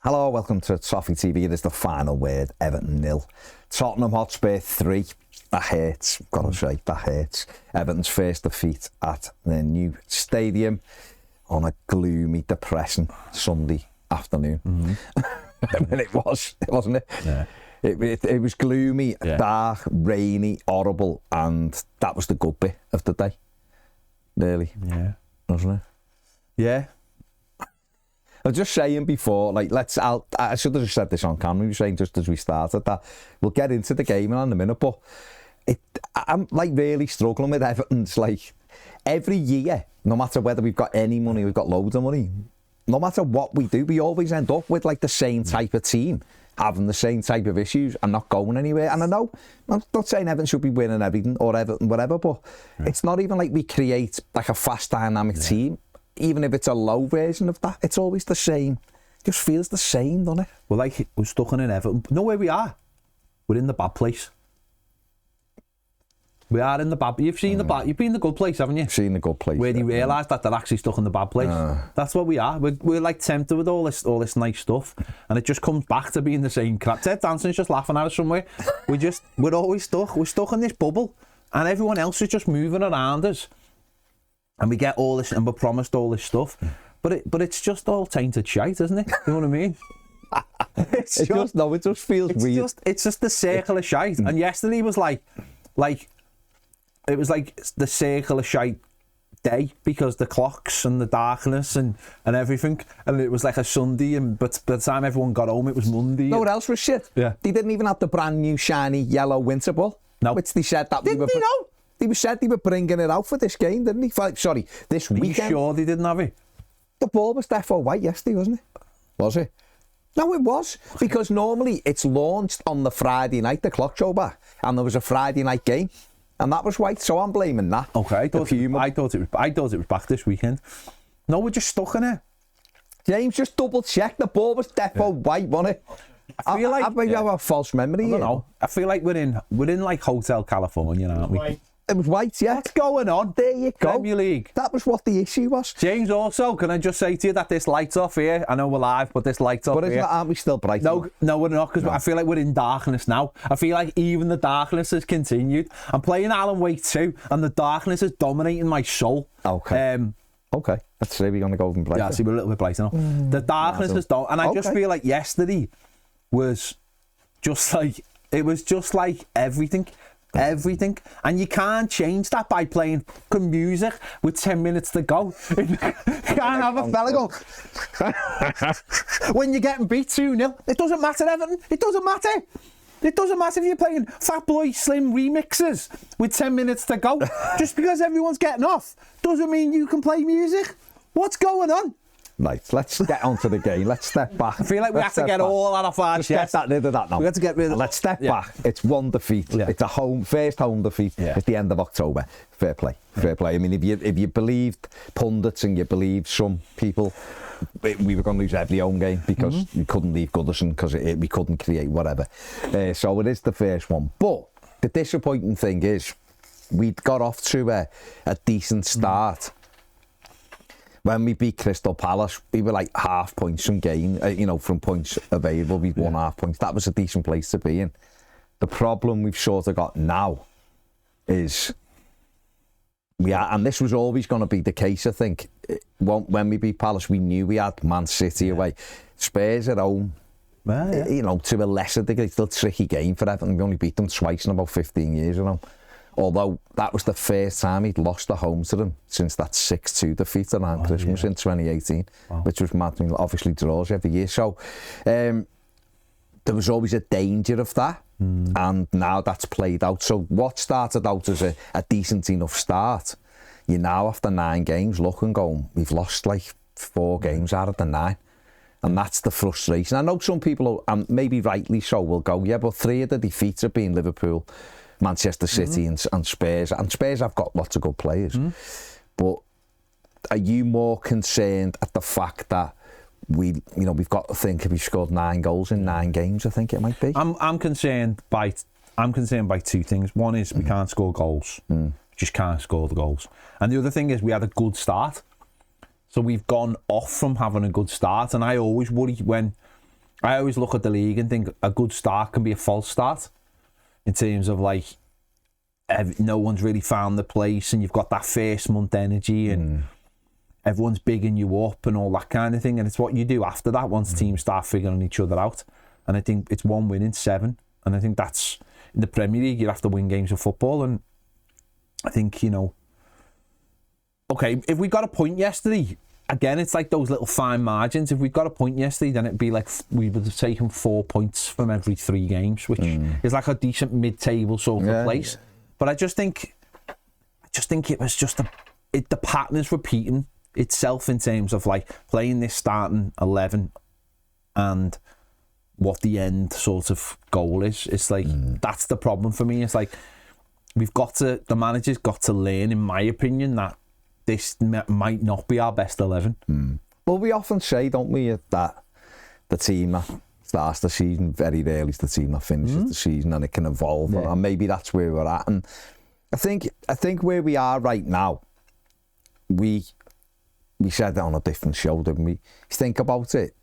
Hello, welcome to Toffee TV. It is the final word. Everton 0. Tottenham Hotspur 3. That hurts, gotta say, that hurts. Everton's first defeat at their new stadium on a gloomy, depressing Sunday afternoon. And it was, wasn't it? Yeah. It was gloomy, dark, rainy, horrible, and that was the good bit of the day, really. Yeah. Wasn't it? Yeah. I was just saying before, like, I should have just said this on camera, we were saying just as we started that we'll get into the game in a minute, but I'm like really struggling with Everton's, like, every year, no matter whether we've got any money, we've got loads of money, no matter what we do, we always end up with like the same type of team, having the same type of issues and not going anywhere. And I know, I'm not saying Everton should be winning everything or Everton, whatever, but it's not even like we create like a fast dynamic team. Even if it's a low version of that, it's always the same. It just feels the same, doesn't it? Well, like, we're stuck in an Everton. Know where we are? We're in the bad place. We are in the bad. You've seen the bad. You've been in the good place, haven't you? Seen the good place. Where they realise that they're actually stuck in the bad place. That's what we are. We're like tempted with all this nice stuff, and it just comes back to being the same crap. Ted Danson's just laughing at us somewhere. We're always stuck. We're stuck in this bubble, and everyone else is just moving around us. And we get all this, and we're promised all this stuff, but it's just all tainted shite, isn't it? You know what I mean? It just feels weird. It's just the circle of shite. And yesterday was like it was like the circle of shite day, because the clocks and the darkness and everything, and it was like a Sunday, but by the time everyone got home, it was Monday. No, what else was shit? Yeah, they didn't even have the brand new shiny yellow winter ball. No, which they said that didn't they know? They said they were bringing it out for this game, didn't they? Sorry, this weekend. Are you sure they didn't have it? The ball was therefore white yesterday, wasn't it? Was it? No, it was. Because normally it's launched on the Friday night, the clock show back, and there was a Friday night game, and that was white, so I'm blaming that. Okay, I thought it was back this weekend. No, we're just stuck in it. James, just double check. The ball was therefore white, wasn't it? I feel like maybe I have a false memory. I don't know. I feel like we're in like Hotel California, aren't we? White. It was white, yeah. What's going on? There you go. Premier League. That was what the issue was. James, also, can I just say to you that this light's off here? I know we're live, but this light's off here. But aren't we still bright? No, we're not, because I feel like we're in darkness now. I feel like even the darkness has continued. I'm playing Alan Wake 2, and the darkness is dominating my soul. Okay. Okay. Let's say we're going to go and play. Yeah, see, we're a little bit brighter now. The darkness is down, and I just feel like yesterday was just like, it was just like everything, and you can't change that by playing fucking music with 10 minutes to go. You can't have a fella go when you're getting beat 2-0. It doesn't matter, Everton. It doesn't matter if you're playing Fat Boy Slim remixes with 10 minutes to go. Just because everyone's getting off doesn't mean you can play music. What's going on? Right, let's get on to the game. Let's step back. I feel like we have to get all that off our chest. Get rid of that now. We have to get rid of. Let's step back. It's one defeat. Yeah. It's a first home defeat. Yeah. It's the end of October. Fair play. Fair play. I mean, if you believed pundits and you believed some people, we were going to lose every home game because we couldn't leave Goodison because we couldn't create whatever. So it is the first one. But the disappointing thing is we'd got off to a decent start. When we beat Crystal Palace, we were like half points from game, from points available, we'd won half points. That was a decent place to be in. The problem we've sort of got now is and this was always going to be the case, I think. When we beat Palace, we knew we had Man City away. Spurs at home, to a lesser degree, still a tricky game for Everton. We only beat them twice in about 15 years, Although that was the first time he'd lost at home to them since that 6-2 defeat around Christmas in 2018, which was mad. I mean, obviously draws every year. So there was always a danger of that, and now that's played out. So what started out as a decent enough start, you now after 9 games look and go, we've lost like 4 games out of the 9. And that's the frustration. I know some people, and maybe rightly so, will go, yeah, but 3 of the defeats have been Liverpool, Manchester City and Spurs. And Spurs have got lots of good players. But are you more concerned at the fact that we've got to think if we scored 9 goals in 9 games, I think it might be? I'm concerned by 2 things. One is we can't score goals. Just can't score the goals. And the other thing is we had a good start. So we've gone off from having a good start. And I always worry when I always look at the league and think a good start can be a false start in terms of like no one's really found the place and you've got that first month energy and everyone's bigging you up and all that kind of thing, and it's what you do after that once teams start figuring each other out. And I think it's 1 win in 7, and I think that's in the Premier League. You have to win games of football, and I think, you know, okay, if we got a point yesterday, again, it's like those little fine margins. If we got a point yesterday, then it'd be like we would have taken 4 points from every 3 games, which is like a decent mid-table sort of place. But I just think it was just the pattern is repeating itself in terms of like playing this starting 11 and what the end sort of goal is. It's like that's the problem for me. It's like the manager's got to learn, in my opinion, that this might not be our best 11. Well, we often say, don't we, that the team that starts the season very early is the team that finishes the season, and it can evolve, and maybe that's where we're at. And I think where we are right now, we said that on a different show, didn't we? Think about it.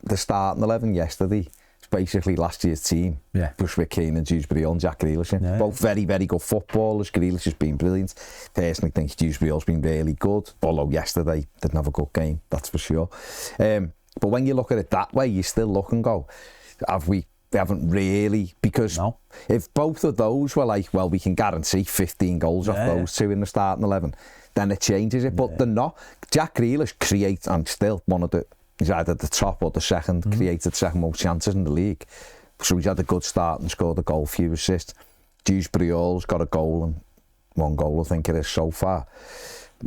The starting 11 yesterday is basically last year's team. Yeah. Just with Kane and Dewsbury and Jack Grealish in. Yeah. Both very, very good footballers. Grealish has been brilliant. Personally, think Dewsbury's been really good. Although yesterday didn't have a good game, that's for sure. But when you look at it that way, you still look and go, they haven't really, because if both of those were like, well, we can guarantee 15 goals off those two in the starting 11, then it changes it. But they're not. Jack Grealish creates, and still he's either the top or the second, created second most chances in the league. So he's had a good start and scored a goal, few assists. Dewsbury Hall's got a goal, and 1 goal I think it is so far,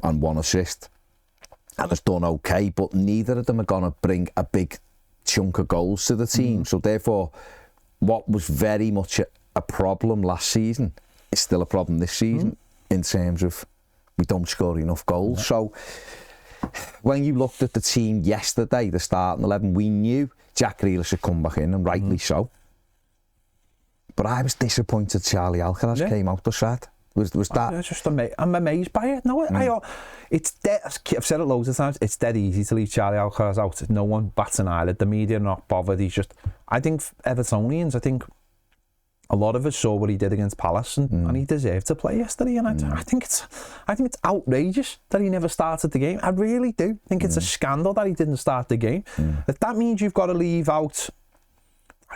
and 1 assist. And it's done okay, but neither of them are going to bring a big chunk of goals to the team. So therefore, what was very much a problem last season is still a problem this season in terms of we don't score enough goals. So when you looked at the team yesterday, the starting 11, we knew Jack Grealish had come back in, and rightly so. But I was disappointed Charlie Alcaraz came out the side. Was that? I'm amazed by it. No, it's dead. I've said it loads of times. It's dead easy to leave Charlie Alcaraz out. No one bats an eyelid. The media are not bothered. I think Evertonians, I think a lot of us saw what he did against Palace, and he deserved to play yesterday. And I think it's outrageous that he never started the game. I really do think it's a scandal that he didn't start the game. If that means you've got to leave out,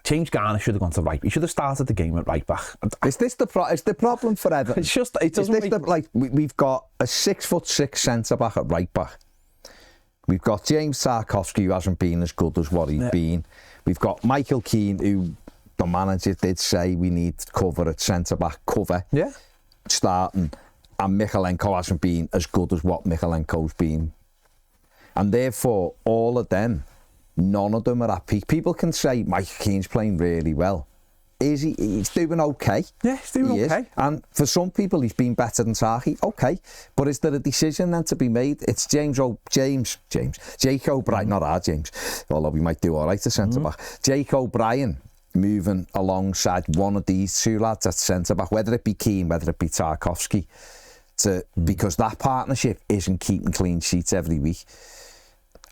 James Garner should have gone to right. He should have started the game at right back. Is this the problem for Everton? It's just it doesn't. We've got a 6'6" centre back at right back. We've got James Tarkowski, who hasn't been as good as what he's been. We've got Michael Keane, who the manager did say we need cover at centre back starting, and Michalenko hasn't been as good as what Michalenko's been, and therefore all of them. None of them are at peak. People can say Mike Keane's playing really well. Is he? He's doing okay. Yeah, he's doing okay. Is. And for some people, he's been better than Taki. Okay. But is there a decision then to be made? It's Jake O'Brien, not our James, although we might do all right at centre-back. Jake O'Brien moving alongside one of these two lads at centre-back, whether it be Keane, whether it be Tarkowski, because that partnership isn't keeping clean sheets every week.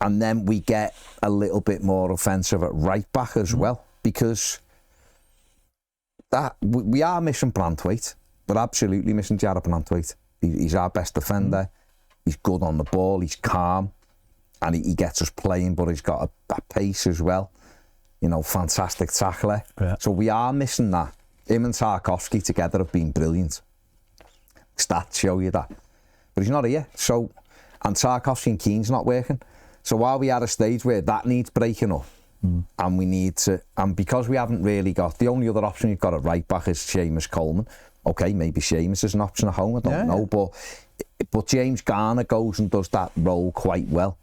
And then we get a little bit more offensive at right back as well, because that we are missing Branthwaite. We're absolutely missing Jarrod Branthwaite. He's our best defender. He's good on the ball. He's calm, and he gets us playing. But he's got a pace as well. You know, fantastic tackler. Yeah. So we are missing that. Him and Tarkowski together have been brilliant. Stats show you that. But he's not here. So, and Tarkowski and Keane's not working. So while we are at a stage where that needs breaking up, and we need to, and because we haven't really got, the only other option you've got at right back is Seamus Coleman. Okay, maybe Seamus is an option at home, I don't know, but James Garner goes and does that role quite well.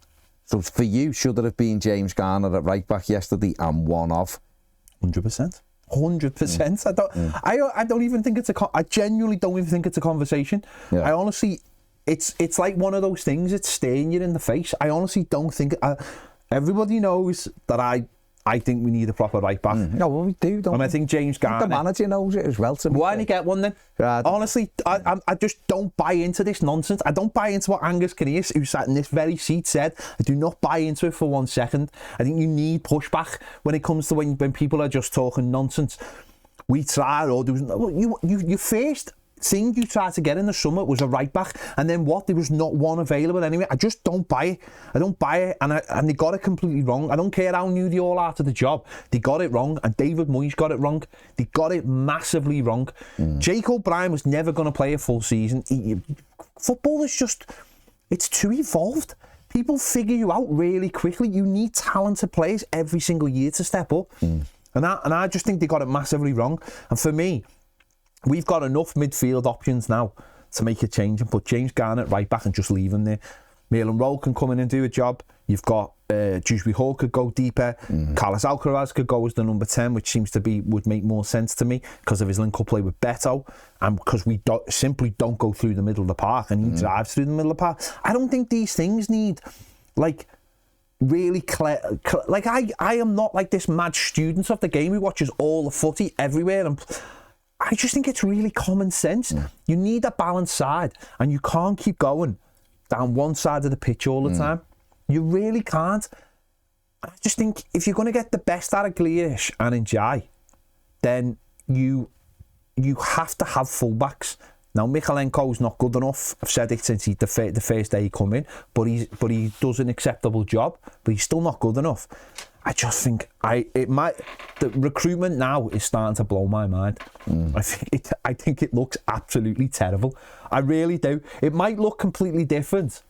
So for you, should there have been James Garner at right back yesterday and one of? 100%. 100%. I don't even think I genuinely don't even think it's a conversation. Yeah. I honestly, it's like one of those things, it's staring you in the face. I honestly don't think, everybody knows that I I think we need a proper right back. No, well, we do, don't And we? I think James Garner... The manager knows it as well. Why didn't he get one then? Honestly, I just don't buy into this nonsense. I don't buy into what Angus Canice, who sat in this very seat, said. I do not buy into it for 1 second. I think you need pushback when it comes to when people are just talking nonsense. We tried, or there was... You first... thing you tried to get in the summer was a right back, and then what? There was not one available anyway. I just don't buy it. I don't buy it, and they got it completely wrong. I don't care how new they all are to the job. They got it wrong, and David Moyes got it wrong. They got it massively wrong. Jake O'Brien was never going to play a full season. Football is just, it's too evolved. People figure you out really quickly. You need talented players every single year to step up. And I just think they got it massively wrong. And for me, we've got enough midfield options now to make a change and put James Garner right back and just leave him there. Maitland Rowe can come in and do a job. You've got Dewsbury Hall could go deeper. Carlos Alcaraz could go as the number 10, which seems to would make more sense to me because of his link-up play with Beto, and because we simply don't go through the middle of the park, and he drives through the middle of the park. I don't think these things need, like, really clear. Like, I am not like this mad student of the game who watches all the footy everywhere, and I just think it's really common sense. You need a balanced side, and you can't keep going down one side of the pitch all the time. You really can't. I just think if you're going to get the best out of Grealish and Njai, then you have to have fullbacks. Now, Michalenko's not good enough. I've said it since the first day he come in, but he does an acceptable job, but he's still not good enough. I just think the recruitment now is starting to blow my mind. I think it looks absolutely terrible. I really do. It might look completely different,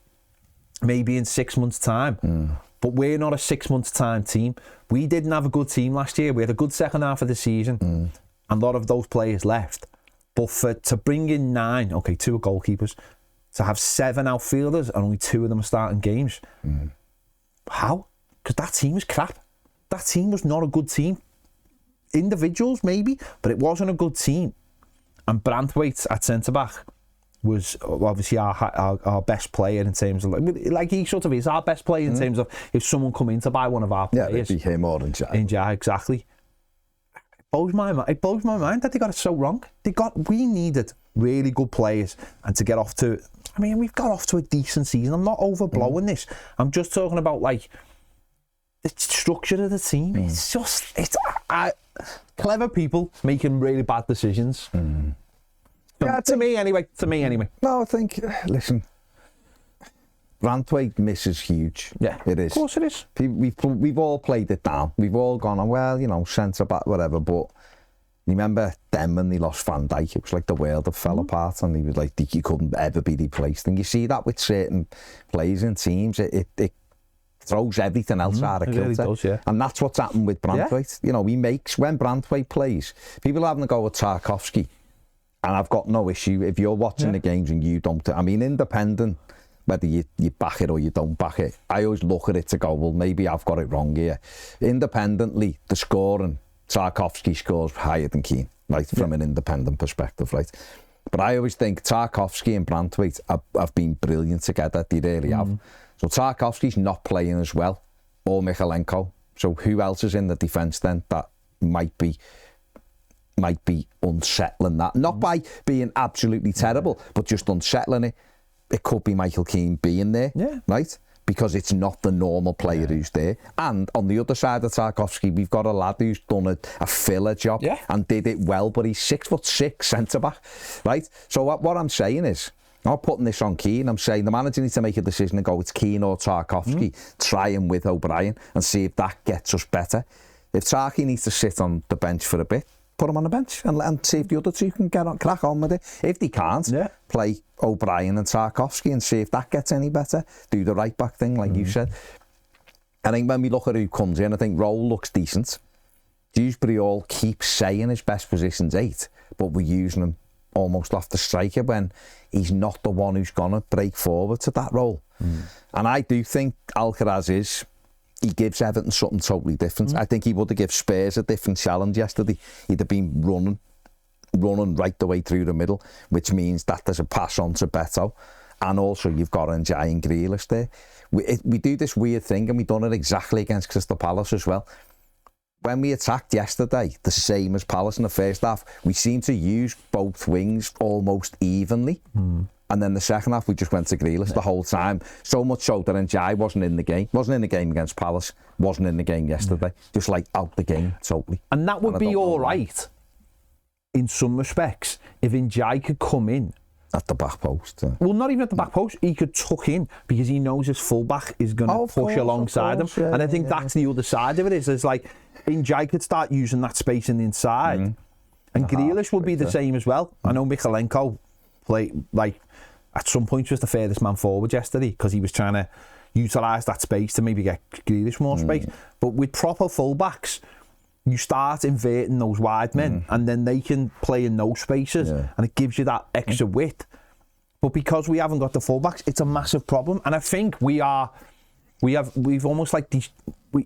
maybe in 6 months' time, but we're not a 6 months' time team. We didn't have a good team last year. We had a good second half of the season, and a lot of those players left. But to bring in 9, two are goalkeepers, to have 7 outfielders and only 2 of them are starting games, how? Because that team was crap. That team was not a good team. Individuals, maybe, but it wasn't a good team. And Branthwaite at centre-back was obviously our best player in terms of... Like he sort of is our best player in terms of if someone come in to buy one of our players. Yeah, it'd be him or Njai. Njai, exactly. It blows my mind that they got it so wrong. We needed really good players, and to get off to... I mean, we've got off to a decent season. I'm not overblowing this. I'm just talking about, like, the structure of the team. It's just... clever people making really bad decisions. Yeah, to me anyway. No, I think, listen, Branthwaite miss is huge. Yeah, it is. Of course it is. We've all played it down. We've all gone, well, centre back, whatever. But remember then when they lost Van Dijk, it was like the world that fell apart, and he was like, he couldn't ever be replaced. And you see that with certain players and teams. It throws everything else out of kilter. Really does, yeah. And that's what's happened with Branthwaite. Yeah. He makes, when Branthwaite plays, people are having to go with Tarkowski. And I've got no issue if you're watching the games and you don't. I mean, independent, whether you back it or you don't back it, I always look at it to go, well, maybe I've got it wrong here. Independently, the scoring, Tarkowski scores higher than Keane, right, from an independent perspective, right? But I always think Tarkowski and Branthwaite have been brilliant together. They really have. So Tarkowski's not playing as well, or Michalenko. So who else is in the defence then that might be unsettling that? Not by being absolutely terrible, but just unsettling it. It could be Michael Keane being there, right? Because it's not the normal player who's there. And on the other side of Tarkowski, we've got a lad who's done a filler job and did it well, but he's 6'6" centre-back, right? So what I'm saying is, I'm not putting this on Keane. I'm saying the manager needs to make a decision and go, it's Keane or Tarkowski. Try him with O'Brien and see if that gets us better. If Tarky needs to sit on the bench for a bit, put him on the bench and see if the other two can crack on with it. If they can't, play O'Brien and Tarkowski and see if that gets any better. Do the right back thing, like you said. I think when we look at who comes in, I think Rowe looks decent. Dewsbury all keeps saying his best position's 8, but we're using him almost off the striker when he's not the one who's going to break forward to that role. And I do think Alcaraz he gives Everton something totally different. I think he would have given Spurs a different challenge yesterday. He'd have been running right the way through the middle, which means that there's a pass on to Beto, and also you've got Njai and Grealish there. We do this weird thing, and we've done it exactly against Crystal Palace as well. when we attacked yesterday, the same as Palace in the first half, we seemed to use both wings almost evenly. And then the second half, we just went to Grealish the whole time. So much so that Njai wasn't in the game. Wasn't in the game against Palace. Wasn't in the game yesterday. Just like out the game totally. And that would be all right in some respects if Njai could come in at the back post. Well, not even at the back post. He could tuck in because he knows his fullback is going to push alongside him. Yeah, and I think that's the other side of it. Is like Njai could start using that space in the inside, and Grealish would be the same as well. I know Michalenko played like at some point was the furthest man forward yesterday because he was trying to utilise that space to maybe get Grealish more space. But with proper fullbacks, you start inverting those wide men and then they can play in those spaces and it gives you that extra width. But because we haven't got the fullbacks, it's a massive problem. And I think we've almost like these, we're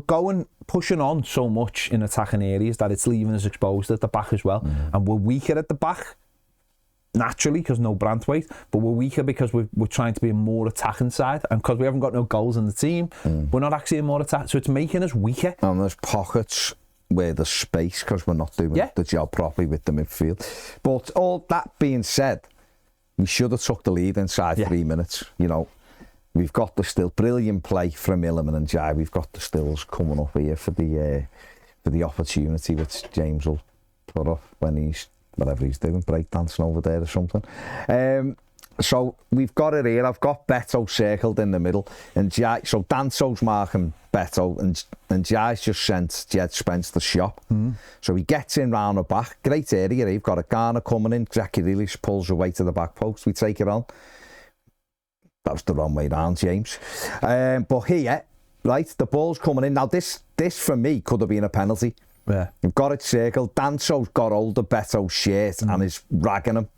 going pushing on so much in attacking areas that it's leaving us exposed at the back as well. And we're weaker at the back naturally because no Brantwaite, but we're weaker because we're trying to be a more attacking side, and because we haven't got no goals in the team, we're not actually a more attack, so it's making us weaker. And there's pockets where there's space because we're not doing the job properly with the midfield. But all that being said, we should have took the lead inside 3 minutes. You know, we've got the still brilliant play from Illiman and Jai. We've got the stills coming up here for the opportunity which James will put up when he's whatever he's doing, breakdancing over there or something. So we've got it here. I've got Beto circled in the middle, and Jai, so Danso's marking Beto, and Jai's just sent Jed Spence the shop. So he gets in round the back. Great area. You've got a Garner coming in. Jackie Grealish pulls away to the back post. We take it on. That was the wrong way round, James. But here, right, the ball's coming in. Now this for me could have been a penalty. Yeah. You've got it circled. Danso's got hold of Beto's shirt and is ragging him.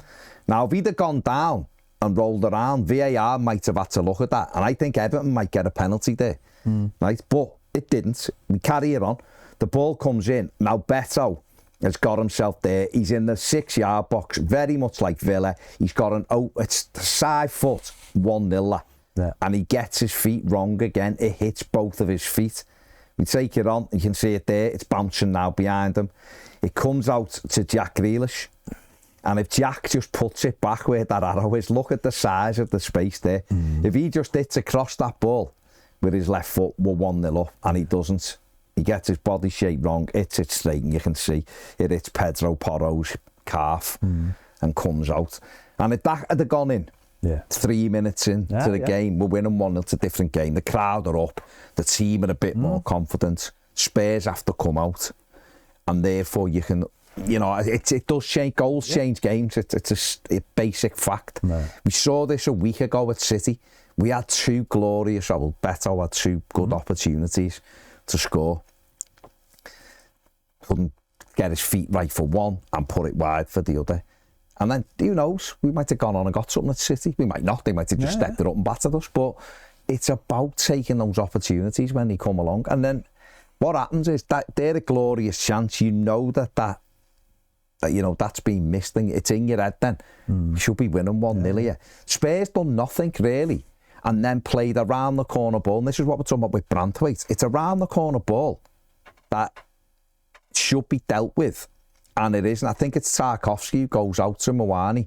Now, if he'd have gone down and rolled around, VAR might have had to look at that. And I think Everton might get a penalty there. Right? But it didn't. We carry it on. The ball comes in. Now, Beto has got himself there. He's in the 6-yard box, very much like Villa. He's got it's the side foot, 1-0. Yeah. And he gets his feet wrong again. It hits both of his feet. We take it on, you can see it there, it's bouncing now behind him. It comes out to Jack Grealish, and if Jack just puts it back where that arrow is, look at the size of the space there. If he just hits across that ball with his left foot, we're 1-0 up, and he doesn't. He gets his body shape wrong, hits it straight, and you can see it hits Pedro Porro's calf and comes out. And if that had gone in, 3 minutes into the game, we're winning 1-0. It's a different game. The crowd are up. The team are a bit more confident. Spurs have to come out. And therefore you can, you know, it does change. Goals change games. It's a basic fact. We saw this a week ago at City. We had two glorious, Beto had two good opportunities to score. Couldn't get his feet right for one and put it wide for the other. And then, who knows, we might have gone on and got something at City. We might not. They might have just stepped it up and battered us. But it's about taking those opportunities when they come along. And then what happens is that they're a glorious chance. You know that you know, that's been missed. It's in your head then. You should be winning 1-0 here. Spurs done nothing, really. And then played around the corner ball. And this is what we're talking about with Brantwaite. It's around the corner ball that should be dealt with. And it is, and I think it's Tarkowski who goes out to Mawani.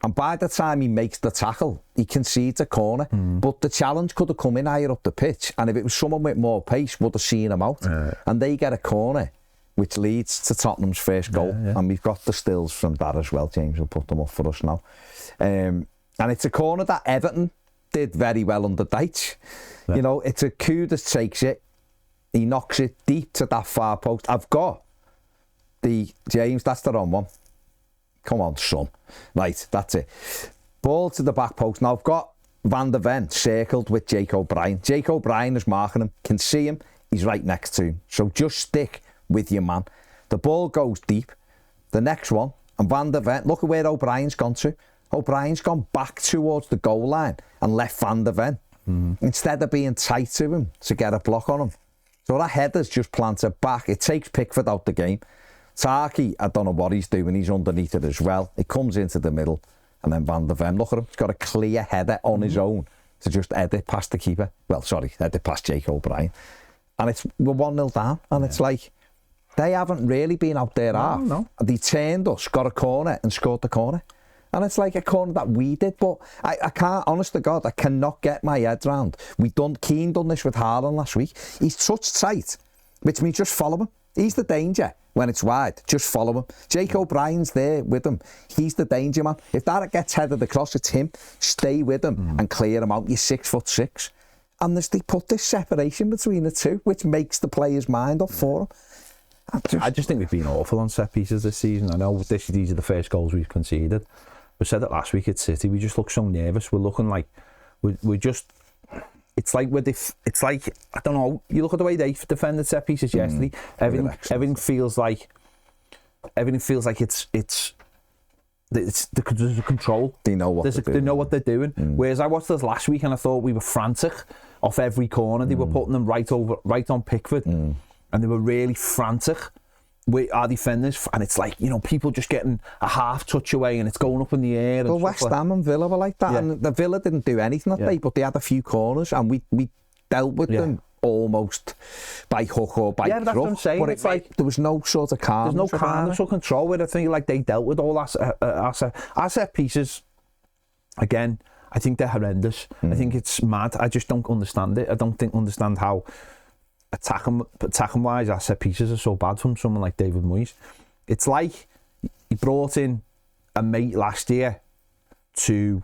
And by the time he makes the tackle, he concedes a corner. But the challenge could have come in higher up the pitch. And if it was someone with more pace, would have seen him out. And they get a corner, which leads to Tottenham's first goal. And we've got the stills from that as well. James will put them up for us now. And it's a corner that Everton did very well under Deitch. You know, it's a Kudus takes it. He knocks it deep to that far post. I've got James, that's the wrong one. Come on, son. Right, that's it. Ball to the back post. Now I've got Van der Ven circled with Jake O'Brien. Jake O'Brien is marking him. Can see him. He's right next to him. So just stick with your man. The ball goes deep. The next one, and Van der Ven, look at where O'Brien's gone to. O'Brien's gone back towards the goal line and left Van der Ven. Instead of being tight to him to get a block on him. So that header's just planted back. It takes Pickford out the game. Tarky, I don't know what he's doing. He's underneath it as well. It comes into the middle. And then Van der Ven, look at him. He's got a clear header on his own to just head it past the keeper. Well, sorry, head it past Jake O'Brien. and we're 1-0 down, and it's like, they haven't really been out there half. No. They turned us, got a corner, and scored the corner. And it's like a corner that we did, but I can't, honest to God, I cannot get my head round. Keane done this with Haaland last week. He's touched tight, which means just follow him. He's the danger when it's wide. Just follow him. Jake O'Brien's there with him. He's the danger man. If that gets headed across, it's him. Stay with him and clear him out. You're 6'6". And they put this separation between the two, which makes the player's mind up for him. I just think we've been awful on set pieces this season. I know these are the first goals we've conceded. We said it last week at City. We just look so nervous. We're looking like we're just. It's like it's like, I don't know. You look at the way they defended set pieces yesterday. Everything feels like it's the control. They know what they know what they're doing. Whereas I watched this last week and I thought we were frantic off every corner. They were putting them right on Pickford, and they were really frantic with our defenders. And it's like, people just getting a half touch away and it's going up in the air. Well, West Ham and Villa were like that, and the Villa didn't do anything that day, but they had a few corners, and we dealt with them almost by hook or by crook. That's what I'm saying. But it's like there was no sort of calm. There's no calmness or control with it. I think like they dealt with all our set pieces. Again, I think they're horrendous. I think it's mad. I just don't understand it. I don't understand how attacking wise our set pieces are so bad from someone like David Moyes. It's like he brought in a mate last year to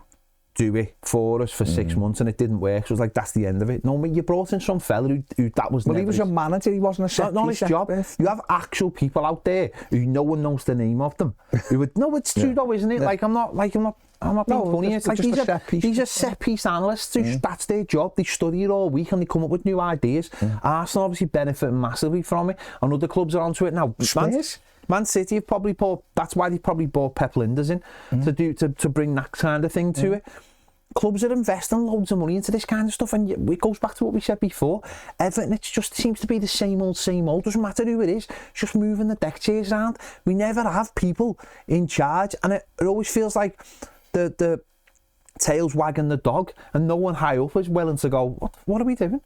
do it for us for 6 months and it didn't work. So it was like, that's the end of it. No, you brought in some fella who that was. Well, he was a manager. He wasn't a set not his job. You have actual people out there who no one knows the name of them. Who would, no, it's true though, isn't it? Like I'm not being funny. It's like these are set piece analysts. That's their job. They study it all week and they come up with new ideas. Arsenal obviously benefit massively from it, and other clubs are onto it now. Man City have probably bought. That's why they probably bought Pep Linders in to bring that kind of thing to it. Clubs are investing loads of money into this kind of stuff, and it goes back to what we said before. Everton, it just seems to be the same old. Doesn't matter who it is, it's just moving the deck chairs around. We never have people in charge, and it always feels like the tail's wagging the dog, and no one high up is willing to go, what are we doing?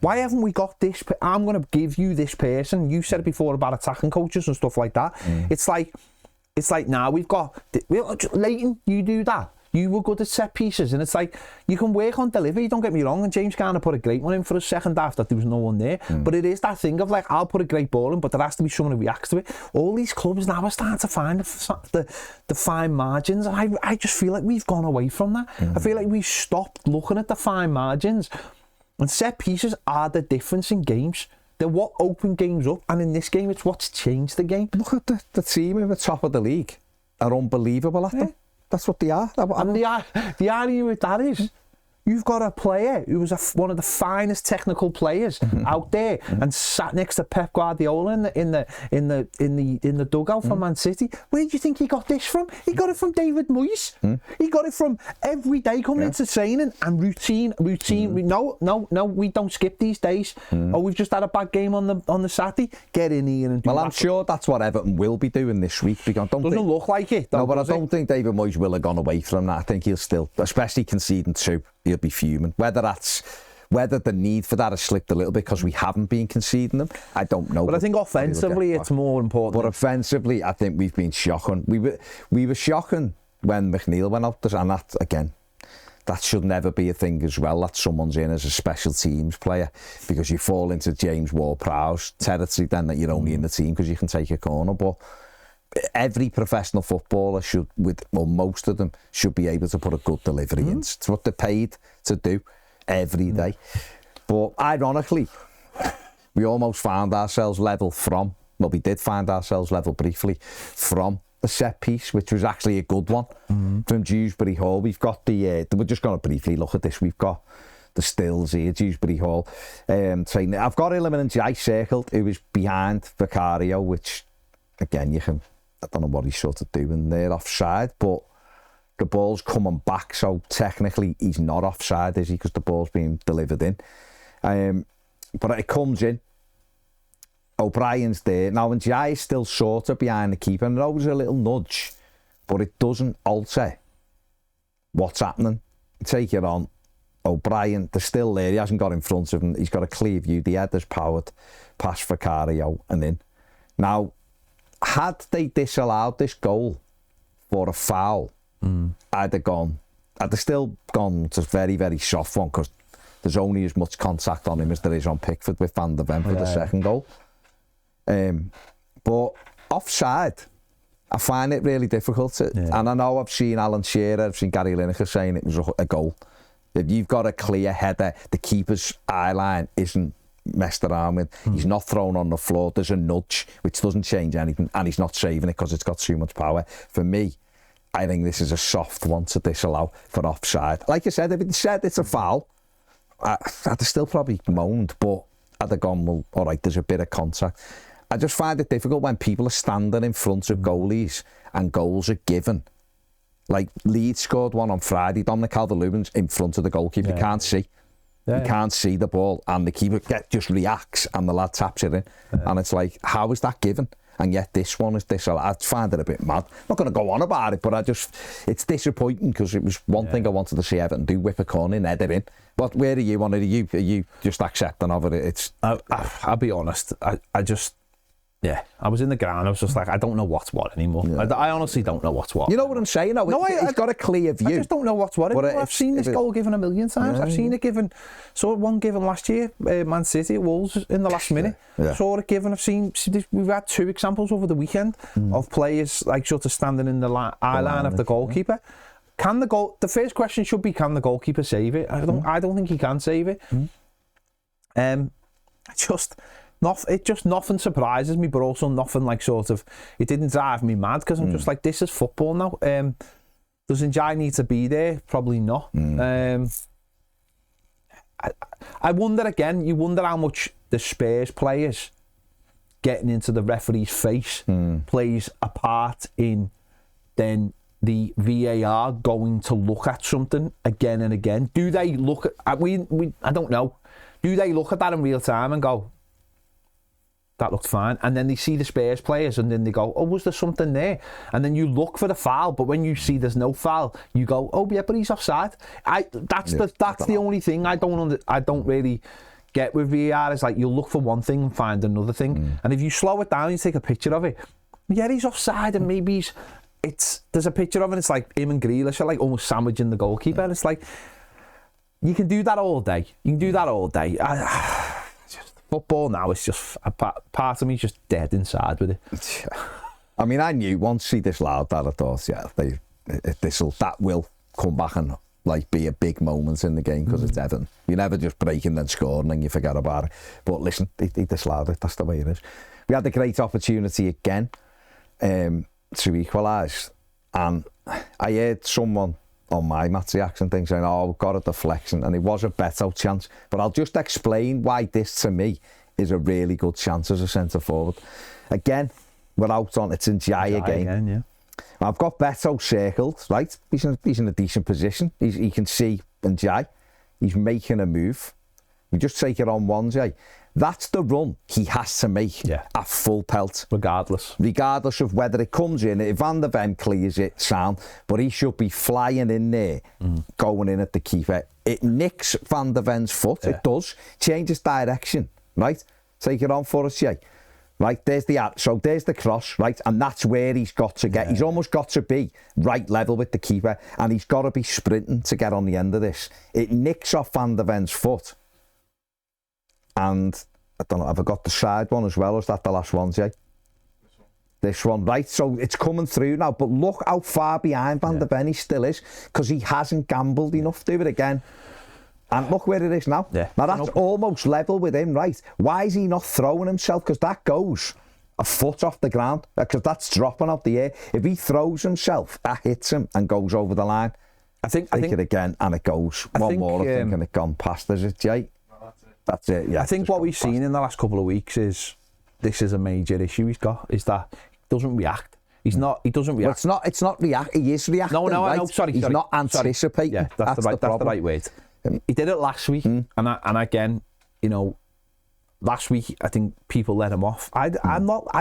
Why haven't we got this? I'm going to give you this person. You said it before about attacking coaches and stuff like that. It's like now we've got Leighton, you do that. You were good at set pieces, and it's like you can work on delivery, don't get me wrong, and James Garner put a great one in for a second half that there was no one there, but it is that thing of like, I'll put a great ball in, but there has to be someone who reacts to it. All these clubs now are starting to find the fine margins, and I just feel like we've gone away from that. I feel like we've stopped looking at the fine margins, and set pieces are the difference in games. They're what open games up, and in this game it's what's changed the game. Look at the team at the top of the league are unbelievable at them. That's what they are. And the irony with that is, you've got a player who was one of the finest technical players out there, and sat next to Pep Guardiola in the dugout for Man City. Where do you think he got this from? He got it from David Moyes. He got it from every day coming into training and routine. No, we don't skip these days. Oh, we've just had a bad game on the Saturday. Get in here and do I'm sure that's what Everton will be doing this week. Because doesn't look like it. No, but I don't think David Moyes will have gone away from that. I think he'll still, especially conceding 2. He'll be fuming. Whether the need for that has slipped a little bit because we haven't been conceding them, I don't know. But I think offensively it's more important. But offensively, I think we've been shocking. We were shocking when McNeil went out there, and that again, that should never be a thing as well. That someone's in as a special teams player, because you fall into James Ward-Prowse territory then, that you're only in the team because you can take a corner. But every professional footballer should, most of them, should be able to put a good delivery in. It's what they're paid to do every day. But ironically, we almost found ourselves level from, well, we did find ourselves level briefly from the set piece, which was actually a good one from Dewsbury Hall. We've got we're just going to briefly look at this. We've got the stills here, Dewsbury Hall. Saying I've got Illiman Ndiaye circled, who was behind Vicario, which again, I don't know what he's sort of doing there offside, but the ball's coming back, so technically he's not offside, is he? Because the ball's being delivered in. But it comes in. O'Brien's there. Now, Ndiaye is still sort of behind the keeper, and there was a little nudge, but it doesn't alter what's happening. Take it on. O'Brien, they're still there. He hasn't got in front of him. He's got a clear view. The header's powered. Pass for Vicario and in. Now, had they disallowed this goal for a foul, I'd have still gone to a very, very soft one, because there's only as much contact on him as there is on Pickford with Van der Ven for the second goal. But offside, I find it really difficult. And I know I've seen Alan Shearer, I've seen Gary Lineker saying it was a goal. If you've got a clear header, the keeper's eye line isn't messed around with, he's not thrown on the floor, there's a nudge, which doesn't change anything, and he's not saving it because it's got too much power. For me, I think this is a soft one to disallow for offside. Like I said, if it said it's a foul, I'd have still probably moaned, but I'd have gone, well, all right, there's a bit of contact. I just find it difficult when people are standing in front of goalies and goals are given. Like Leeds scored one on Friday, Dominic Calvert-Lewin's in front of the goalkeeper. You can't see. You can't see the ball, and the keeper just reacts, and the lad taps it in. And it's like, how is that given? And yet this one is disallowed. I find it a bit mad. I'm not going to go on about it, but it's disappointing, because it was one thing I wanted to see Everton do, whip a corner and head it in. But where are you on it? Are you just accepting of it? I'll be honest. I just... Yeah, I was in the ground. I was just like, I don't know what's what anymore. I honestly don't know what's what. You know what I'm saying? He's got a clear view. I just don't know what's what anymore. I've seen this goal given a million times. I've seen it given. Saw one given last year, Man City at Wolves in the last minute. Saw it given. We've had 2 examples over the weekend of players like sort of standing in the eye line of the goalkeeper. The first question should be, can the goalkeeper save it? I don't think he can save it. Nothing surprises me, but also nothing like sort of, it didn't drive me mad, because I'm just like, this is football now. Does Njai need to be there? Probably not. I wonder again, you wonder how much the Spurs players getting into the referee's face plays a part in then the VAR going to look at something again and again. Do they look at, I don't know, do they look at that in real time and go, that looked fine, and then they see the Spurs players and then they go, oh, was there something there? And then you look for the foul, but when you see there's no foul, you go, oh yeah, but he's offside. That's the only thing I don't really get with VAR, is like, you'll look for one thing and find another thing, and if you slow it down, you take a picture of it, yeah, he's offside, and maybe there's a picture of it, and it's like him and Grealish are like almost sandwiching the goalkeeper, and it's like, you can do that all day. Football now is just a part of me is just dead inside with it. I mean, I knew once he disallowed that, I thought, that will come back and like be a big moment in the game, because it's Everton. You never just break and then score and then you forget about it. But listen, he disallowed it. That's the way it is. We had a great opportunity again to equalise, and I heard someone on my Match Reaction thing saying, oh, we've got a deflection, and it was a Beto chance. But I'll just explain why this, to me, is a really good chance as a centre-forward. Again, we're out on, it's in Jai again. I've got Beto circled, right? He's in a decent position. He can see Jai. He's making a move. We just take it on one, Jai. That's the run he has to make at full pelt. Regardless of whether it comes in. If Van der Ven clears it, sound. But he should be flying in there, going in at the keeper. It nicks Van der Ven's foot. It does. Changes direction, right? Take it on for us, Jay. Right, there's the cross, right? And that's where he's got to get. He's almost got to be right level with the keeper, and he's got to be sprinting to get on the end of this. It nicks off Van der Ven's foot. And I don't know, have I got the side one as well, or is that the last one, Jay? This one, right? So it's coming through now, but look how far behind Van der Ven he still is, because he hasn't gambled enough to do it again. And look where it is now. Now that's almost level with him, right? Why is he not throwing himself? Because that goes a foot off the ground, because that's dropping out the air. If he throws himself, that hits him and goes over the line. I think it again, and it goes. I think it gone past, is it, Jay? That's it, yeah. I think what we've seen in the last couple of weeks is this is a major issue he's got, is that he doesn't react. He doesn't react. Well, it's not react. He is reacting. No, right? I know. Sorry. He's not anticipating. Yeah, that's the right word. He did it last week, and again, you know, last week I think people let him off. I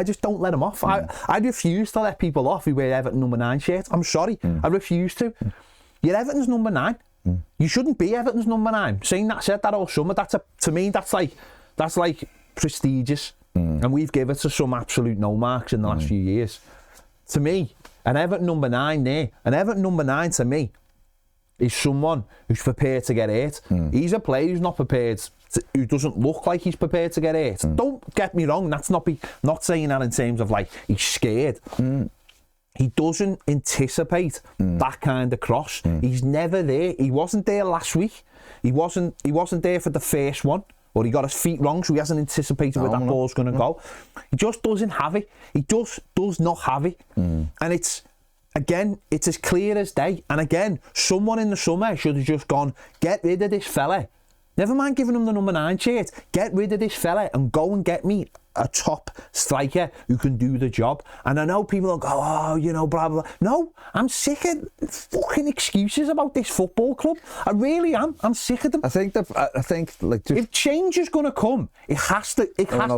just don't let him off. I refuse to let people off who wear Everton number 9 shirts. I'm sorry, I refuse to. You're Everton's number 9. You shouldn't be Everton's number 9. Said that all summer. To me, that's like prestigious. And we've given it to some absolute no marks in the last few years. To me, an Everton number 9 there, an Everton number 9 to me is someone who's prepared to get hurt. He's a player who's not prepared, who doesn't look like he's prepared to get hurt. Don't get me wrong, that's not saying that in terms of like he's scared. He doesn't anticipate that kind of cross. He's never there. He wasn't there last week. He wasn't there for the first one. Or he got his feet wrong, so he hasn't anticipated where that ball's going to go. He just doesn't have it. He just does not have it. And it's as clear as day. And again, someone in the summer should have just gone, get rid of this fella. Never mind giving him the number 9 shirt. Get rid of this fella and go and get me a top striker who can do the job. And I know people will go, oh, you know, blah, blah, blah. No, I'm sick of fucking excuses about this football club. I really am. I'm sick of them. I think like just, if change is going to come, it has to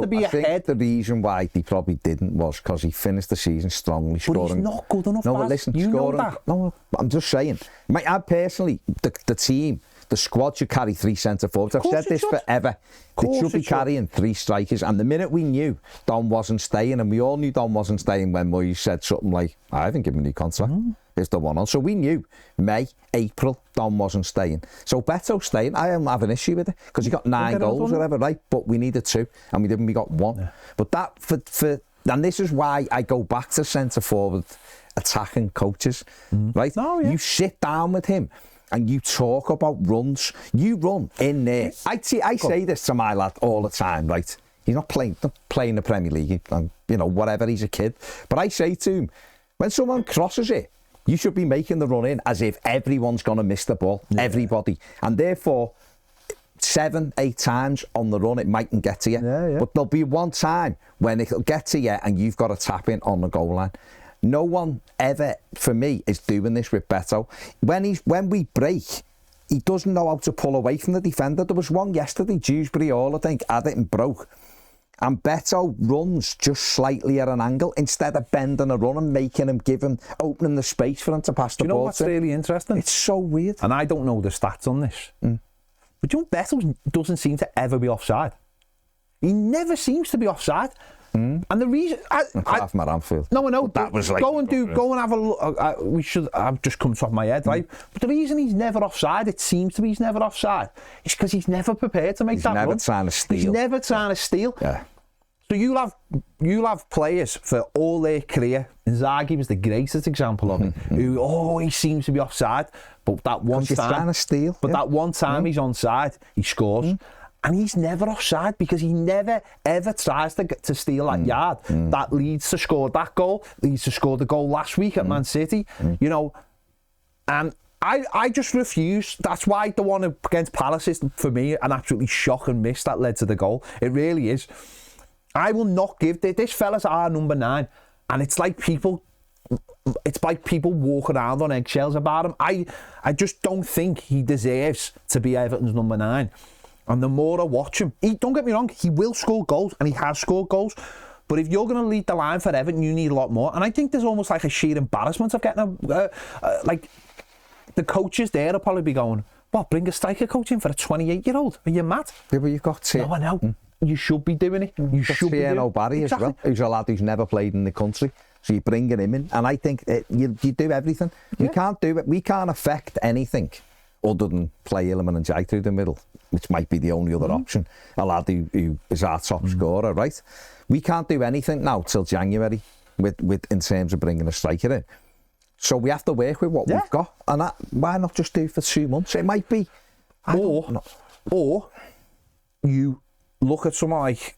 be ahead. I think the reason why he probably didn't was because he finished the season strongly, scoring. But he's not good enough. No, but listen, you scoring. Know that. No, I'm just saying. I personally, the team. The squad should carry 3 centre forwards. I've said this forever. It should be carrying 3 strikers. And the minute we knew Don wasn't staying, and we all knew Don wasn't staying when Moyes said something like, I haven't given him a new contract. It's the one on. So we knew May, April, Don wasn't staying. So Beto's staying. I don't have an issue with it because he got 9 goals, whatever, right? But we needed 2 and we didn't. We got 1. Yeah. But that for and this is why I go back to centre forward attacking coaches, right? Oh, yeah. You sit down with him. And you talk about runs. You run in there. I say this to my lad all the time, right? He's not playing the Premier League, and you know, whatever, he's a kid. But I say to him, when someone crosses it, you should be making the run in as if everyone's going to miss the ball. Yeah. Everybody. And therefore, 7, 8 times on the run, it mightn't get to you. Yeah. But there'll be one time when it'll get to you and you've got to tap in on the goal line. No one ever, for me, is doing this with Beto. When we break, he doesn't know how to pull away from the defender. There was one yesterday, Dewsbury Hall, I think, had it and broke. And Beto runs just slightly at an angle instead of bending a run and opening the space for him to pass the ball. Do you know what's really interesting? It's so weird. And I don't know the stats on this. But you know, Beto doesn't seem to ever be offside. He never seems to be offside. And the reason half my Anfield. No, I know. That was like go and have a look. We should. I've just come top of my head, right? But the reason he's never offside, it seems to be he's never offside, is because he's never prepared to make that run. He's never trying to steal. He's never trying to steal. Yeah. So you'll have players for all their career. Inzaghi was the greatest example of it. Who always seems to be offside, but that one time trying to steal. But that one time he's onside, he scores. And he's never offside because he never ever tries to steal that yard. That leads to score that goal, leads to score the goal last week at Man City. You know, and I just refuse. That's why the one against Palace is, for me, an absolutely shocking miss that led to the goal. It really is. I will not give this fella's our number 9, and it's like people walking around on eggshells about him. I just don't think he deserves to be Everton's number 9. And the more I watch him, don't get me wrong, he will score goals, and he has scored goals. But if you're going to lead the line for Everton, you need a lot more. And I think there's almost like a sheer embarrassment of getting like the coaches there will probably be going, what, bring a striker coach in for a 28-year-old? Are you mad? Yeah, but you've got No, I know. You should be doing it. You should be doing it. Barry as well, who's a lad who's never played in the country. So you're bringing him in. And I think you do everything. Yeah. We can't do it. We can't affect anything other than play Ilman and Jai through the middle, which might be the only other option. A lad who is our top scorer, right? We can't do anything now till January with in terms of bringing a striker in. So we have to work with what we've got. And why not just do it for 2 months? It might be. Or you look at someone like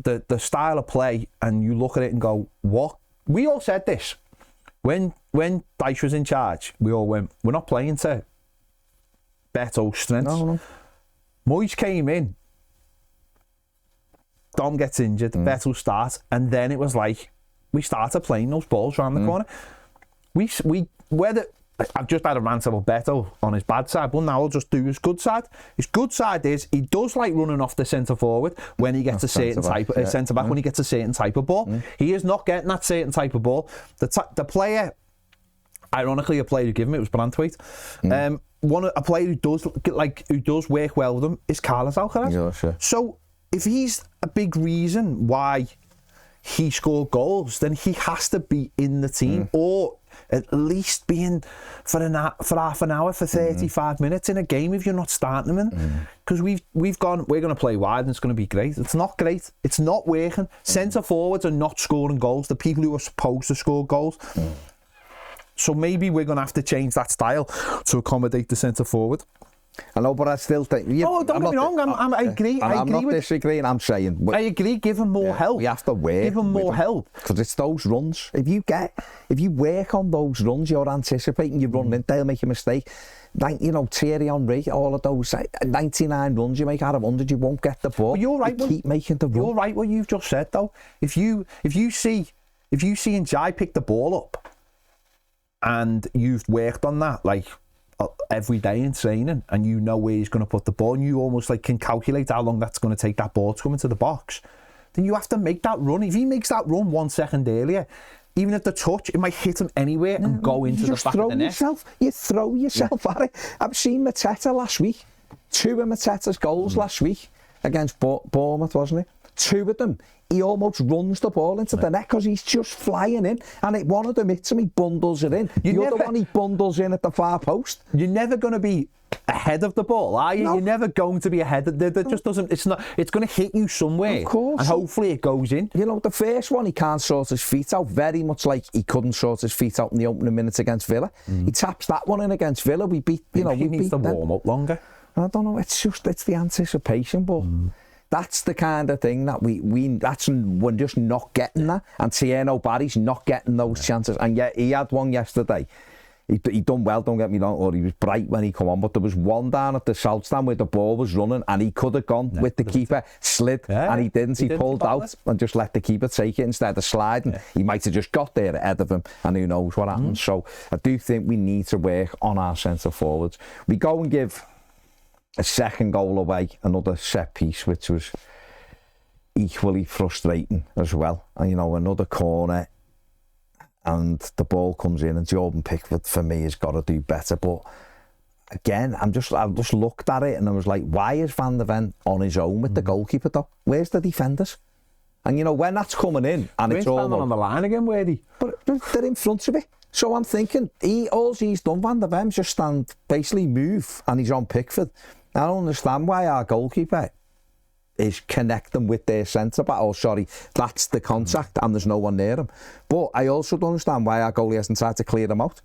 the style of play and you look at it and go, what? We all said this. When Dyche was in charge, we all went, we're not playing to Beto's strengths. No. Moyes came in, Dom gets injured, Beto starts, and then it was like we started playing those balls around the corner. I've just had a rant about Beto on his bad side, but now I'll just do his good side. His good side is he does like running off the centre forward when he gets a certain type of centre back when he gets a certain type of ball. He is not getting that certain type of ball. The player ironically, a player who gave him it was Brandtwaite. A player who does work well with him is Carlos Alcaraz. Yeah, sure. So if he's a big reason why he scored goals, then he has to be in the team, or at least being for half an hour, for 35 minutes in a game if you're not starting him in. Because we're going to play wide and it's going to be great. It's not great. It's not working. Centre forwards are not scoring goals. The people who are supposed to score goals. So maybe we're going to have to change that style to accommodate the centre forward. I know, but I still think... don't get me wrong, I agree. I'm not disagreeing, I'm saying... I agree, give him more help. We have to work. Give him more help. Because it's those runs. If you work on those runs, you're anticipating, you're running, they'll make a mistake. Like, Thierry Henry, all of those 99 runs you make out of 100, you won't get the ball. But you're right. Keep making the run. You're right what you've just said, though. If you see Njai pick the ball up, and you've worked on that, like, every day in training, and you know where he's going to put the ball, and you almost like can calculate how long that's going to take that ball to come into the box, then you have to make that run. If he makes that run 1 second earlier, even at the touch, it might hit him anywhere and go into the back of the net. You throw yourself at it. I've seen Mateta last week. 2 of Mateta's goals last week against Bournemouth, wasn't it? 2 of them, he almost runs the ball into the net because he's just flying in, and one of them hits him, he bundles it in. The other one, he bundles in at the far post. You're never going to be ahead of the ball, are you? No. You're never going to be ahead. That just doesn't. It's not. It's going to hit you somewhere, of course, and hopefully it goes in. The first one, he can't sort his feet out, very much like he couldn't sort his feet out in the opening minutes against Villa. He taps that one in against Villa. We beat. He needs to warm up longer. I don't know. It's the anticipation, but. That's the kind of thing that we're just not getting that. And Tieno Barry's not getting those chances. And yet he had one yesterday. He done well, don't get me wrong, or he was bright when he come on, but there was one down at the south stand where the ball was running and he could have gone with the keeper, slid, and he didn't. He pulled out and just let the keeper take it instead of sliding. He might have just got there ahead of him, and who knows what happened. So I do think we need to work on our centre forwards. We go and give a second goal away, another set piece, which was equally frustrating as well. And, another corner, and the ball comes in, and Jordan Pickford, for me, has got to do better. But again, I just looked at it, and I was like, why is Van der Ven on his own with the goalkeeper, though? Where's the defenders? And, when that's coming in, and it's all on the line again, where he? But they're in front of it. So I'm thinking, all he's done, Van der Ven, just stand, basically move, and he's on Pickford. I don't understand why our goalkeeper is connecting with their centre-back. Oh, sorry, that's the contact, and there's no one near him. But I also don't understand why our goalie hasn't tried to clear him out.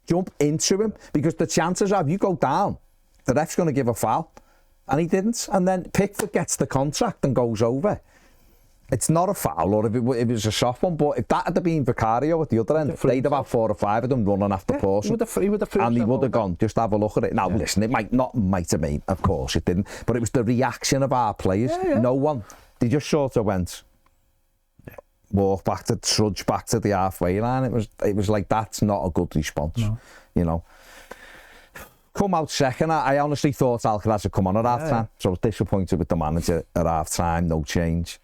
Jump into him, because the chances are, if you go down, the ref's going to give a foul. And he didn't. And then Pickford gets the contact and goes over. It's not a foul, or if it was a soft one, but if that had been Vicario at the other end, they'd have had 4 or 5 of them running after Pawson. And he would have gone, just have a look at it. Now, listen, it might have been, of course it didn't, but it was the reaction of our players. No one. They just sort of went, trudge back to the halfway line. It was like, that's not a good response, Come out second. I honestly thought Alcaraz had come on at half-time, so I was disappointed with the manager at half-time, no change.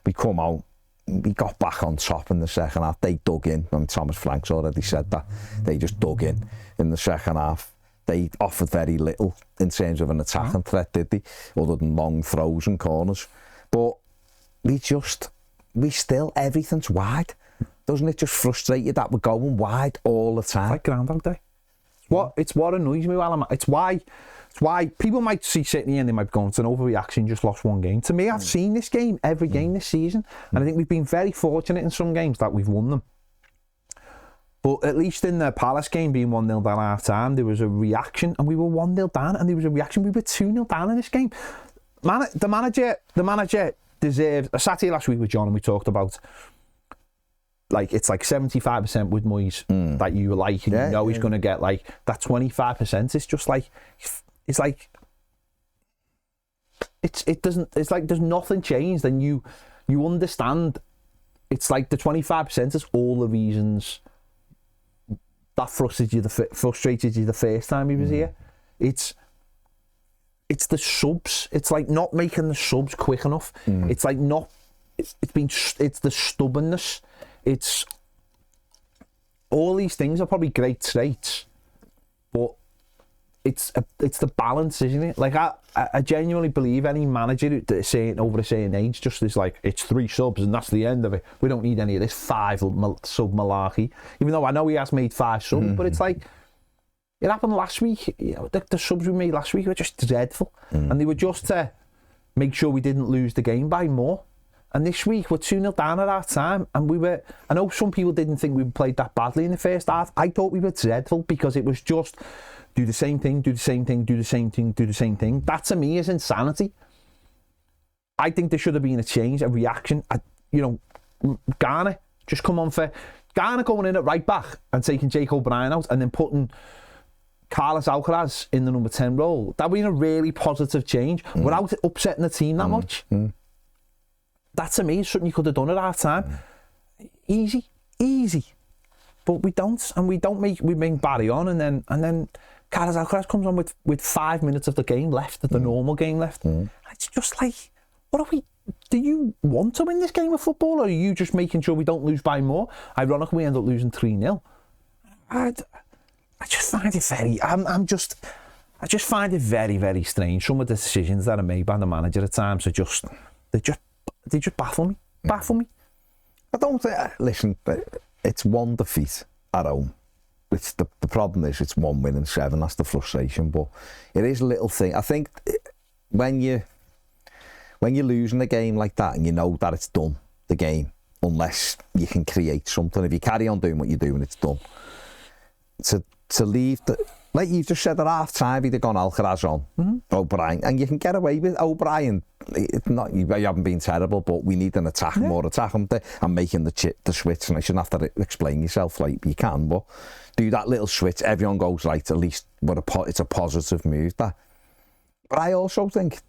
We come out, we got back on top in the second half. They dug in. Thomas Frank's already said that. They just dug in the second half. They offered very little in terms of an attacking threat, did they? Other than long throws and corners. But everything's wide. Doesn't it just frustrate you that we're going wide all the time? Like Groundhog Day. It's what annoys me while I'm at. It's why people might see City and they might be going, it's an overreaction, just lost one game. To me, I've seen this game, every game this season, and I think we've been very fortunate in some games that we've won them. But at least in the Palace game, being 1-0 down half time, there was a reaction, and we were 1-0 down, and there was a reaction. We were 2-0 down in this game. The manager deserves. I sat here last week with John and we talked about, like, it's like 75% with Moyes that you like, and he's going to get like that 25%. It's just like, it's like there's nothing changed, and you understand. It's like the 25% is all the reasons that frustrated you the first time he was here. It's the subs. It's like not making the subs quick enough. It's like not. It's the stubbornness. It's all these things are probably great traits, but it's the balance, isn't it? Like I genuinely believe any manager saying over a certain age just is like, it's 3 subs and that's the end of it. We don't need any of this 5 sub malarkey. Even though I know he has made 5 subs, but it's like, it happened last week. You know, the subs we made last week were just dreadful, and they were just to make sure we didn't lose the game by more. And this week we're 2-0 down at our time, and I know some people didn't think we played that badly in the first half. I thought we were dreadful because it was just do the same thing, do the same thing, do the same thing, do the same thing. That to me is insanity. I think there should have been a change, a reaction. Garner just come on for Garner going in at right back and taking Jake O'Brien out and then putting Carlos Alcaraz in the number 10 role. That would be a really positive change without upsetting the team that much. That to me is something you could have done at half time. Easy. But we don't, and we bring Barry on, and then Carlos Alcaraz comes on with 5 minutes of the game left, of the normal game left. It's just like, what are we? Do you want to win this game of football, or are you just making sure we don't lose by more? Ironically, we end up losing 3-0. I just find it very. I just find it very, very strange. Some of the decisions that are made by the manager at times are just they just baffle me. I don't think. Listen, it's 1 defeat at home. It's the problem is it's 1 win and 7. That's the frustration. But it is a little thing. I think when you're losing a game like that and you know that it's done, the game, unless you can create something. If you carry on doing what you're doing, it's done. To leave the, like you just said at half time, he'd have gone Alcaraz on O'Brien, and you can get away with O'Brien. It's not you haven't been terrible, but we need an attack, more attack. I'm making the switch, and I shouldn't have to explain yourself like you can, but do that little switch. Everyone goes right. At least it's a positive move. That, but I also think,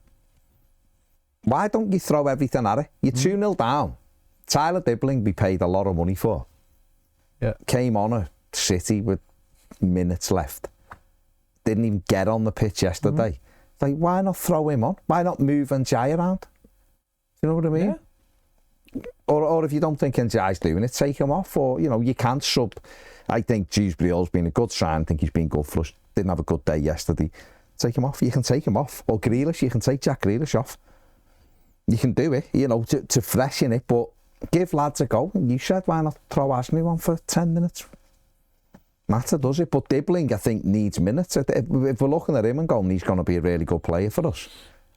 why don't you throw everything at it? You're 2-0 down. Tyler Dibling be paid a lot of money for. Yeah, came on at City with minutes left. Didn't even get on the pitch yesterday. Like, why not throw him on? Why not move Njai around? You know what I mean? Yeah. Or if you don't think Njai's doing it, take him off. Or, you can sub. I think Dewsbury-Hall's been a good sign. I think he's been good for us. Didn't have a good day yesterday. Take him off. You can take him off. Or Grealish, you can take Jack Grealish off. You can do it, to freshen it, but give lads a go. You said, why not throw Ashley on for 10 minutes? Matter, does it? But Dibling, I think, needs minutes. If we're looking at him and going, he's going to be a really good player for us.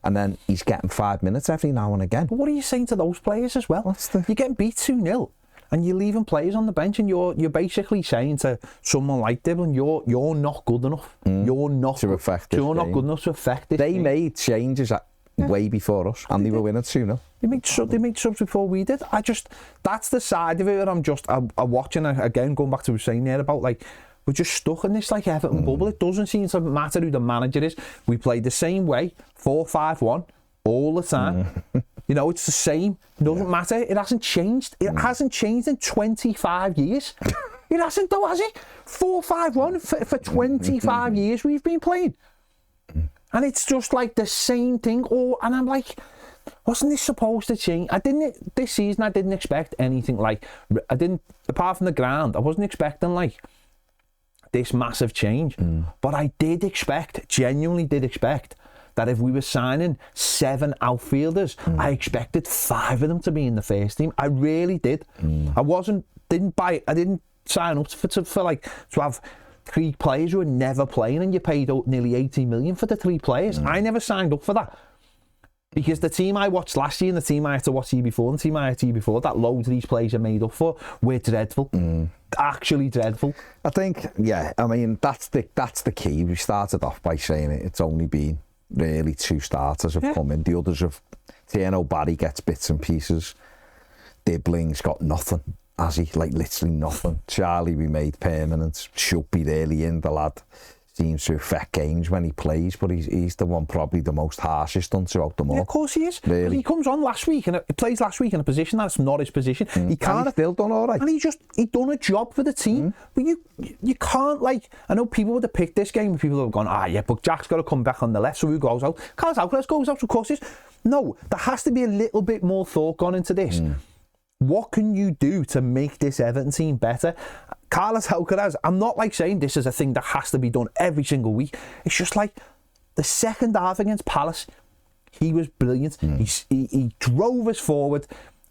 And then he's getting 5 minutes every now and again. But what are you saying to those players as well? You're getting beat 2-0 and you're leaving players on the bench, and you're basically saying to someone like Dibling, you're not good enough. You're not to affect this You're game. not good enough to affect this They game. made changes way before us, and they were winning 2-0. They made subs before we did. That's the side of it that I'm watching, again, going back to what I was saying there about, like, we're just stuck in this, like, Everton bubble. It doesn't seem to matter who the manager is. We play the same way, 4-5-1, all the time. It's the same. It doesn't matter. It hasn't changed. It hasn't changed in 25 years. It hasn't, though, has it? 4-5-1 for 25 years we've been playing. And it's just like the same thing. And I'm like, wasn't this supposed to change? This season I didn't expect anything like, apart from the ground, I wasn't expecting like this massive change. But I genuinely did expect that if we were signing 7 outfielders, I expected 5 of them to be in the first team. I really did. I didn't sign up to have 3 players who are never playing, and you paid nearly 80 million for the 3 players. I never signed up for that. Because the team I watched last year and the team I had to watch the year before and the team I had to year before, that loads of these players are made up for, were dreadful. Actually dreadful. I think, that's the key. We started off by saying it's only been really 2 starters have come in. The others have, Tierno Barry gets bits and pieces. Dibling's got nothing, has he? Like, literally nothing. Charlie we made permanent. Should be really in. The lad seems to affect games when he plays, but he's the one probably the most harshest on throughout them all. Yeah, of course he is. Really. But he comes on last week and he plays last week in a position that's not his position. He can't. And he's still done all right. And he done a job for the team. But you can't, like, I know people would have picked this game and people have gone, but Jack's got to come back on the left, so who goes out? Carlos Alcaraz goes out, of course he is. No, there has to be a little bit more thought gone into this. What can you do to make this Everton team better? Carlos Alcaraz, I'm not like saying this is a thing that has to be done every single week. It's just like the second half against Palace, he was brilliant. He drove us forward,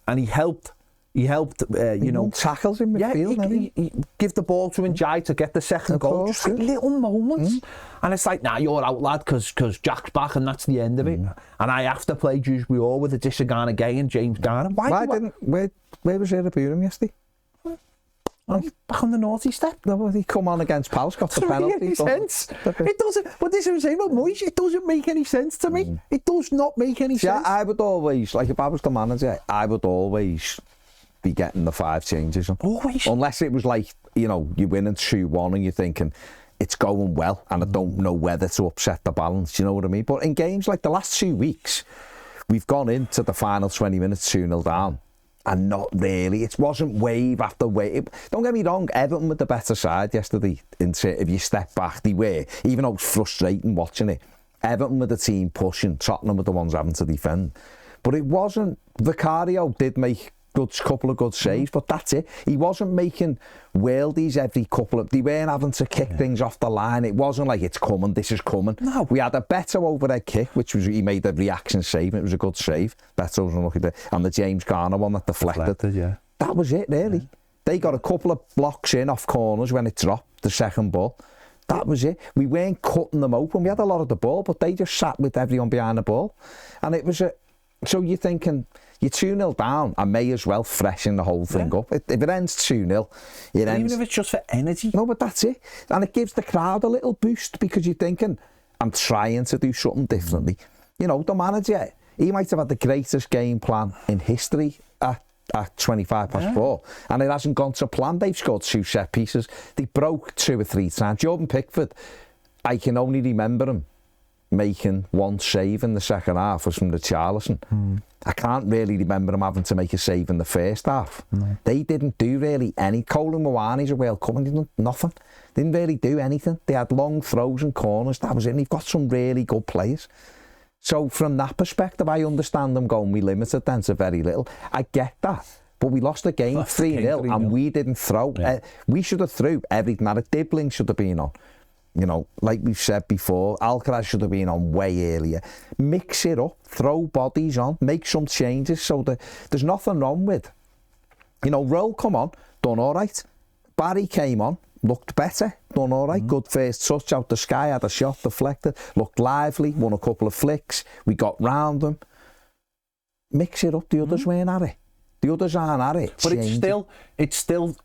and he helped. Tackles in midfield. He give the ball to Njai to get the second goal. Just like little moments. And it's like, nah, you're out, lad, because Jack's back, and that's the end of it. And I have to play Dewsbury Hall with Adisa Garner Gay and James Garner. Where was Ereburium yesterday? Back on the naughty step. No, he come on against Palace, got the penalty. It doesn't make any sense. It doesn't. But this is what I'm saying about Moyes. It doesn't make any sense to me. It does not make any sense. I would always, like if I was the manager, I would always be getting the 5 changes on. Always. Unless it was like, you're winning 2-1 and you're thinking, it's going well and I don't know whether to upset the balance, you know what I mean? But in games like the last 2 weeks, we've gone into the final 20 minutes 2-0 down. And not really. It wasn't wave after wave. Don't get me wrong, Everton were the better side yesterday. If you step back, they were. Even though it was frustrating watching it. Everton were the team pushing. Tottenham were the ones having to defend. But it wasn't. Vicario did make couple of good saves, but that's it. He wasn't making worldies every couple of... They weren't having to kick things off the line. It wasn't like, it's coming, this is coming. No. We had a Beto overhead kick, which was... He made a reaction save, and it was a good save. Beto was unlucky there. And the James Garner one that deflected. Yeah. That was it, really. Yeah. They got a couple of blocks in off corners when it dropped, the second ball. That was it. We weren't cutting them open. We had a lot of the ball, but they just sat with everyone behind the ball. And it was a... So you're thinking... You're 2-0 down, I may as well freshen the whole thing up. If it ends 2-0, it ends... Even if it's just for energy. No, but that's it. And it gives the crowd a little boost because you're thinking, I'm trying to do something differently. The manager, he might have had the greatest game plan in history at 4:25, and it hasn't gone to plan. They've scored 2 set pieces. They broke 2 or 3 times. Jordan Pickford, I can only remember him making 1 save in the second half, was from the Charlison. I can't really remember him having to make a save in the first half. They didn't do really any. Colin Mawani's a World Cup, and they did nothing. Didn't really do anything. They had long throws and corners, that was it. And they've got some really good players. So from that perspective, I understand them going, we limited them to very little. I get that. But we lost the game 3-0 and we didn't throw. Yeah. We should have threw everything. Now, Dibbling should have been on. Like we've said before, Alcaraz should have been on way earlier. Mix it up, throw bodies on, make some changes so that there's nothing wrong with. Roll come on, done all right. Barry came on, looked better, done all right. Good first touch out the sky, had a shot deflected, looked lively, won a couple of flicks. We got round them. Mix it up, the others weren't at it. The others aren't at it. But it's still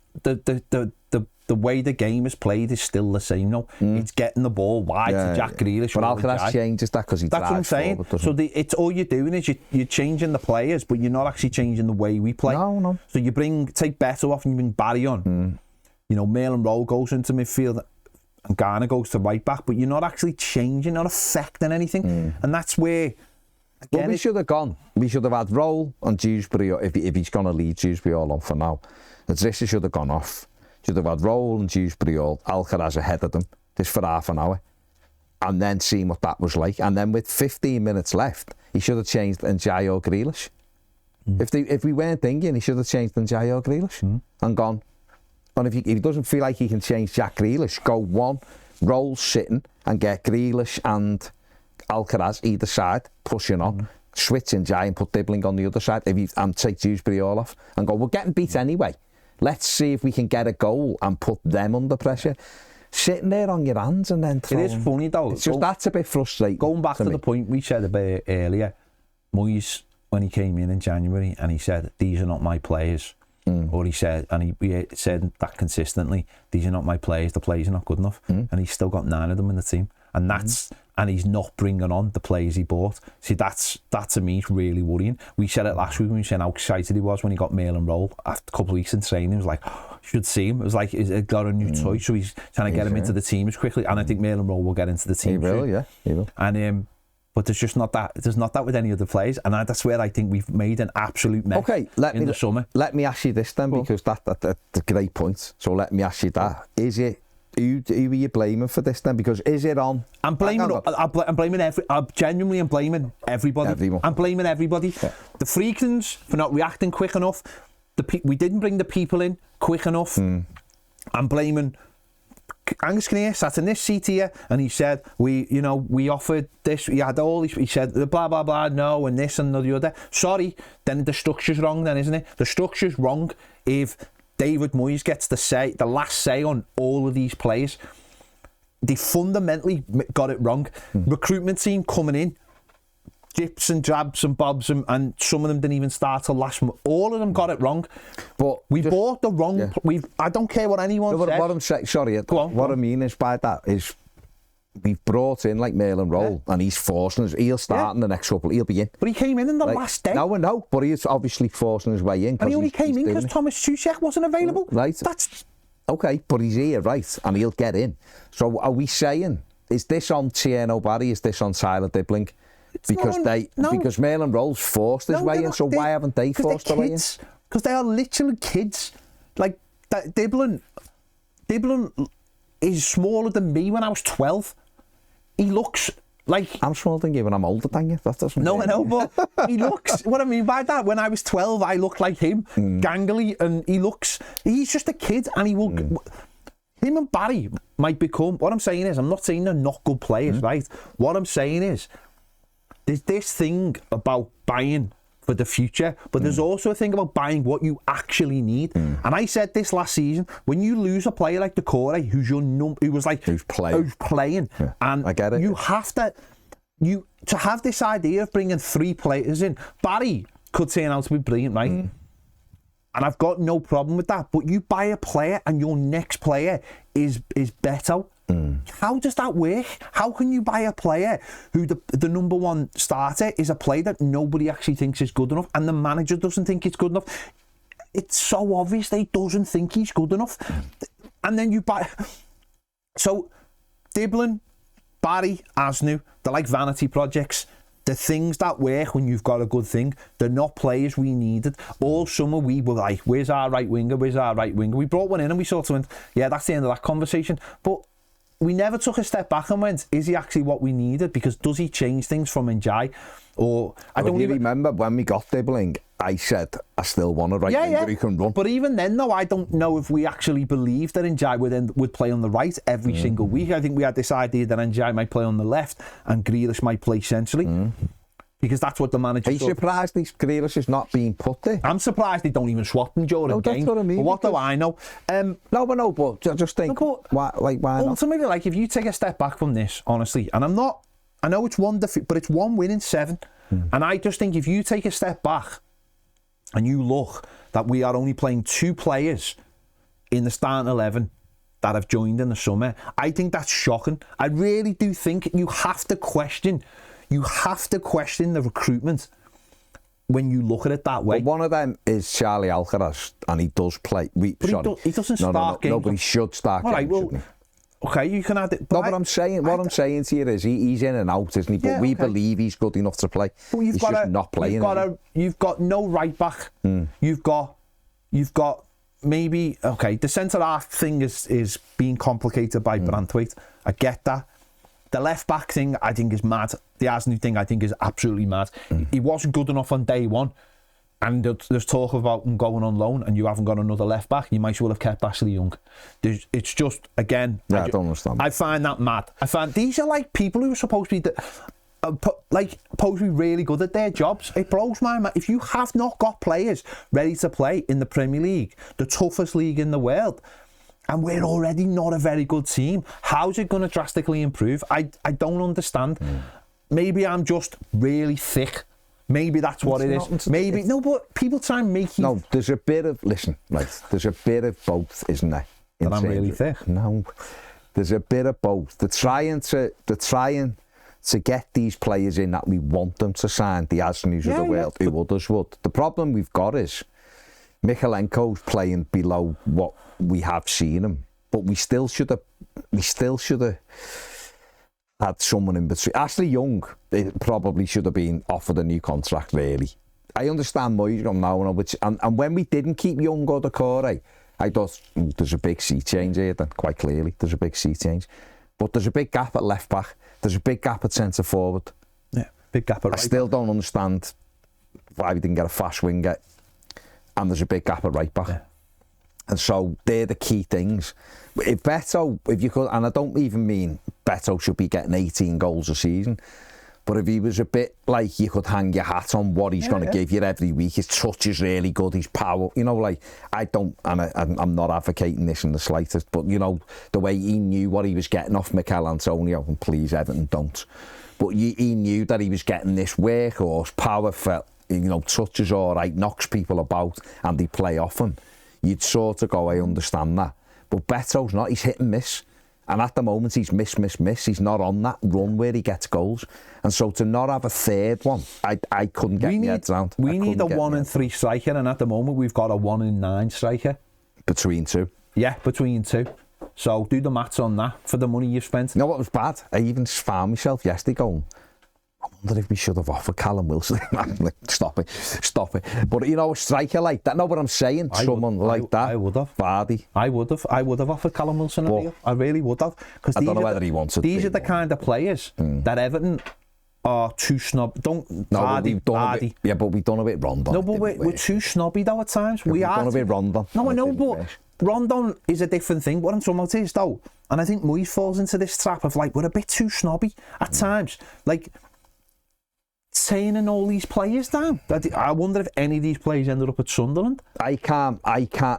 the way the game is played is still the same. It's getting the ball wide to Jack Grealish. But Alcaraz changes that because he drives forward. That's what I'm saying. So it's all you're doing is you're changing the players, but you're not actually changing the way we play. No. So you take Beto off and you bring Barry on. Mail Roll goes into midfield and Garner goes to right back, but you're not actually changing, not affecting anything. And that's where... Well, we should have gone. We should have had Roll on Dewsbury, if he's going to lead Dewsbury all on for now. Adrissa should have gone off. Should have had Roll and Dewsbury all, Alcaraz ahead of them, just for half an hour, and then seen what that was like. And then with 15 minutes left, he should have changed Njai or Grealish. If we weren't thinking, he should have changed Njai or Grealish and gone. And if he doesn't feel like he can change Jack Grealish, go one, Roll sitting and get Grealish and Alcaraz either side, pushing on, switch Njai and put Dibbling on the other side, and take Dewsbury all off and go, we're getting beat anyway. Let's see if we can get a goal and put them under pressure. Sitting there on your hands and then throwing. It is funny though. It's just that's a bit frustrating. Going back to the point we said a bit earlier, Moyes, when he came in January and he said, these are not my players. Or he said, and he said that consistently, these are not my players, the players are not good enough. And he's still got 9 of them in the team. And that's and he's not bringing on the players he bought. See, that to me is really worrying. We said it last week when we said how excited he was when he got Mail and Roll. After a couple of weeks in training, he was like, oh, you should see him. It was like he's got a new toy, so he's trying to get him into the team as quickly. And I think Mail and Roll will get into the team. He will, yeah, he will. And but there's just not that. There's not that with any other players, and that's where I think we've made an absolute mess. Okay, the summer. Let me ask you this then, because that's a great point. So let me ask you that: is it? Who are you blaming for this then? Because is it on? I'm blaming genuinely I'm blaming everybody. Everyone. I'm blaming everybody. Yeah. The Freakins for not reacting quick enough. We didn't bring the people in quick enough. I'm blaming Angus Kinnear sat in this seat here, and he said we offered this. He had all these. He said blah blah blah, no, and this and the other. Sorry, then the structure's wrong, then, isn't it? The structure's wrong if David Moyes gets the last say on all of these players. They fundamentally got it wrong. Recruitment team coming in, dips and drabs and bobs, and some of them didn't even start till last month. All of them got it wrong. But we bought the wrong. Yeah. I don't care what anyone says. What I'm saying, sorry, what I mean is by that is we've brought in like Merlin Roll, and he's forcing us. He'll start in the next couple. He'll be in. But he came in the last day. No, I know, but he's obviously forcing his way in. And he only came in because Thomas Tuchel wasn't available. Right. That's okay, but he's here, right, and he'll get in. So are we saying, is this on Tierno Barry? Is this on Tyler Dibling? Because Merlin Roll's forced his way in, so why haven't they forced their way in? Because they are literally kids. Like, Dibling is smaller than me when I was 12. He looks like... I'm smaller than you when I'm older than you. That doesn't No, I know, but he looks... What I mean by that, when I was 12, I looked like him, gangly, and he's just a kid, and he will... Him and Barry might become... What I'm saying is, I'm not saying they're not good players, right? What I'm saying is, there's this thing about buying for the future, but there's also a thing about buying what you actually need. And I said this last season, when you lose a player like Decore, who's playing, yeah, and I get it. You have to have this idea of bringing 3 players in. Barry could turn out to be brilliant, right? And I've got no problem with that. But you buy a player and your next player is better. How does that work? How can you buy a player who the number one starter is a player that nobody actually thinks is good enough, and the manager doesn't think it's good enough? It's so obvious that he doesn't think he's good enough. And then you buy... So, Dibling, Barry, Asnu, they're like vanity projects. The things that work when you've got a good thing, they're not players we needed. All summer we were like, where's our right winger? Where's our right winger? We brought one in and we sort of went, yeah, that's the end of that conversation. But we never took a step back and went, is he actually what we needed? Because does he change things from Njai? Or I don't even remember when we got Dibling, I said I still want a right winger who can run. But even then, though, I don't know if we actually believed that Njai would play on the right every single week. I think we had this idea that Njai might play on the left and Grealish might play centrally. Because that's what the manager... Are you surprised Grealish is not being put there? I'm surprised they don't even swap him during game. That's what I mean. But what do I know? No, but I just think... why not? Ultimately, like, if you take a step back from this, honestly, and I know it's one defeat, but it's 1 win in 7. And I just think if you take a step back and you look that we are only playing 2 players in the starting 11 that have joined in the summer, I think that's shocking. I really do think you have to question the recruitment when you look at it that way. But one of them is Charlie Alcaraz, and he does play. He doesn't start games. No, but he should start games, shouldn't he? Okay, you can add it. But I'm saying, what I'm saying to you is he's in and out, isn't he? But we believe he's good enough to play. But he's just not playing. You've got no right back. You've got maybe, the centre half thing is being complicated by Branthwaite. I get that. The left back thing I think is mad. The Asnu thing I think is absolutely mad. He wasn't good enough on day one, and there's talk about him going on loan, and you haven't got another left back. You might as well have kept Ashley Young. It's just, again, I don't understand. I find that mad. I find these are like people who are supposed to be supposed to be really good at their jobs. It blows my mind. If you have not got players ready to play in the Premier League, the toughest league in the world, and we're already not a very good team, how's it going to drastically improve? I don't understand. Maybe I'm just really thick. Maybe that's what it is. Maybe no, but people try and make you... No, there's a bit of... Listen, right, there's a bit of both, isn't there? That I'm really thick? No, there's a bit of both. They're trying to get these players in that we want them to sign, the Asnus of the world, who others would. The problem we've got is Michalenko's playing below what we have seen him, but we still should have had someone in between. Ashley Young probably should have been offered a new contract, really. I understand Moyes now, and when we didn't keep Young or Decore, I thought there's a big sea change here then, quite clearly. There's a big sea change. But there's a big gap at left back. There's a big gap at centre forward. Yeah, big gap at right back. I still don't understand why we didn't get a fast winger. And there's a big gap at right back. And so they're the key things. If Beto, if you could, and I don't even mean Beto should be getting 18 goals a season, but if he was a bit like you could hang your hat on what he's going to give you every week, his touch is really good, his power, you know, like, I don't, and I'm not advocating this in the slightest, but, you know, the way he knew what he was getting off Mikel Antonio, and please, Everton, don't. But he knew that he was getting this workhorse, power, you know, touch is all right, knocks people about, and they play off him. You'd sort of go, I understand that. But Beto's not, he's hit and miss. And at the moment, he's miss. He's not on that run where he gets goals. And so to not have a third one, I couldn't get my head around. We need a 1 in 3 striker, and at the moment, we've got a 1 in 9 striker. Between two. Yeah, between two. So do the maths on that for the money you've spent. You know what was bad? I even found myself yesterday going, I wonder if we should have offered Callum Wilson. Stop it. But, you know, a striker like that, know what I'm saying? Someone like that. I would have. Vardy. I would have offered Callum Wilson a deal. I really would have. I don't know whether he wants it. These are the kind of players that Everton are too snob. Vardy. Yeah, but we've done a bit Rondon. No, but we're too snobby though at times. We've done a bit Rondon. No, I know, but Rondon is a different thing. What I'm talking about is, though, and I think Moyes falls into this trap of, like, we're a bit too snobby at times. Like, saying all these players down. I wonder if any of these players ended up at Sunderland. I can't.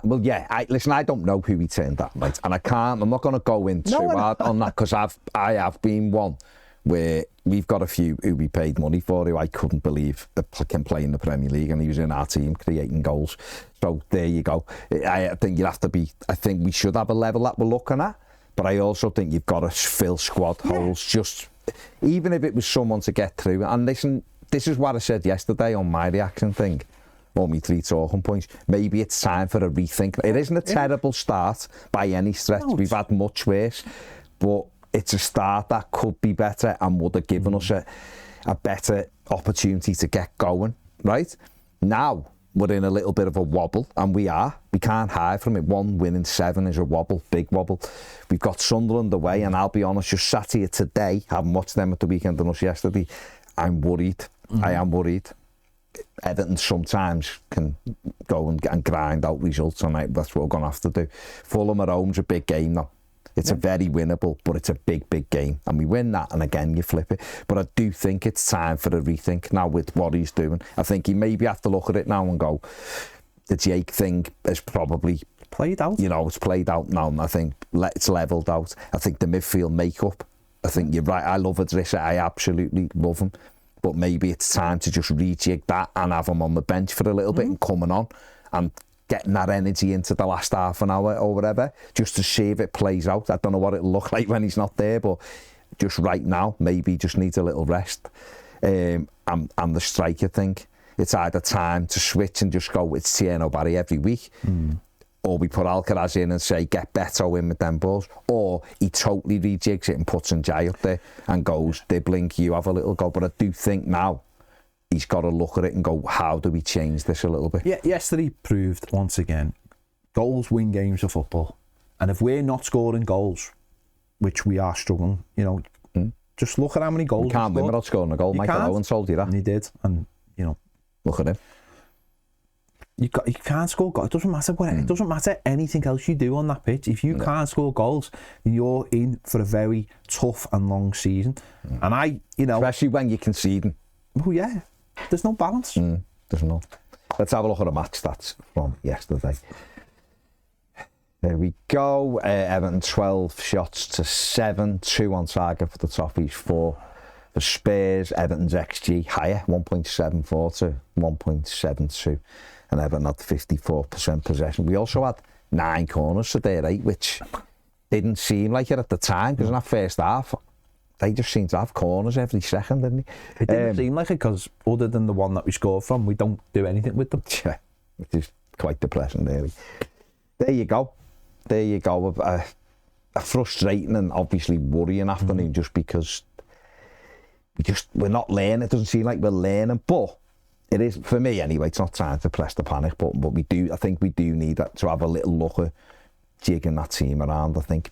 Well, yeah. Listen, I don't know who he turned that, right? And I'm not going to go in too hard on that, because I have been one where we've got a few who we paid money for who I couldn't believe can play in the Premier League, and he was in our team creating goals. So there you go. I think you have to be. I think we should have a level that we're looking at, but I also think you've got to fill squad holes. Just even if it was someone to get through. And listen, this is what I said yesterday on my reaction thing, or my 3 talking points. Maybe it's time for a rethink. It isn't a terrible start by any stretch. No, we've had much worse, but it's a start that could be better and would have given us a better opportunity to get going, right? Now we're in a little bit of a wobble, and we can't hide from it. 1 win in 7 is a wobble, big wobble. We've got Sunderland away, and I'll be honest, just sat here today, having watched them at the weekend and us yesterday, I'm worried. I am worried. Everton sometimes can go and grind out results, and that's what we're going to have to do. Fulham at home's a big game now. It's a very winnable, but it's a big, big game. And we win that, and again, you flip it. But I do think it's time for a rethink now with what he's doing. I think he maybe have to look at it now and go, the Jake thing is probably played out. You know, it's played out now, and I think it's levelled out. I think the midfield makeup, I think you're right. I love Idrissa. I absolutely love him. But maybe it's time to just rejig that and have him on the bench for a little bit and coming on and getting that energy into the last half an hour or whatever, just to see if it plays out. I don't know what it'll look like when he's not there, but just right now, maybe he just needs a little rest. And the striker thing, it's either time to switch and just go, it's Tieno Barry every week, or we put Alcaraz in and say, get Beto in with them balls, or he totally rejigs it and puts Njai up there and goes, Dibbling, you have a little go. But I do think now he's got to look at it and go, how do we change this a little bit? Yeah, yesterday proved once again, goals win games of football. And if we're not scoring goals, which we are struggling, you know, just look at how many goals we can't win without scoring a goal. Michael Owen told you that. And he did. And, you know, look at him. You can't score goals. It doesn't matter what. It doesn't matter anything else you do on that pitch. If you can't score goals, you're in for a very tough and long season. And especially when you're conceding. Oh yeah, there's no balance. There's not. Let's have a look at the match stats from yesterday. There we go. Everton 12 shots to 7, 2 on target for the Toffees, 4 for Spurs. Everton's XG higher, 1.74 to 1.72. And Everton had 54% possession. We also had 9 corners today, right? Which didn't seem like it at the time, because in that first half, they just seemed to have corners every second, didn't they? It didn't seem like it, because other than the one that we scored from, we don't do anything with them. Yeah, which is quite depressing, really. There you go. There you go. A frustrating and obviously worrying afternoon, just because we're not learning. It doesn't seem like we're learning, but it is, for me anyway, it's not time to press the panic button, but I think we do need that, to have a little look at jigging that team around. I think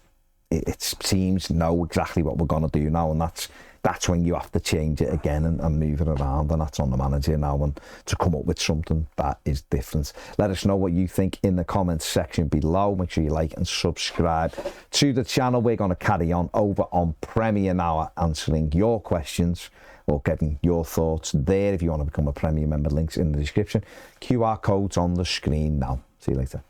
it seems to know exactly what we're going to do now, and that's that's when you have to change it again and move it around, and that's on the manager now, and to come up with something that is different. Let us know what you think in the comments section below. Make sure you like and subscribe to the channel. We're going to carry on over on Premier now, answering your questions or getting your thoughts there. If you want to become a Premier member, links in the description. QR codes on the screen now. See you later.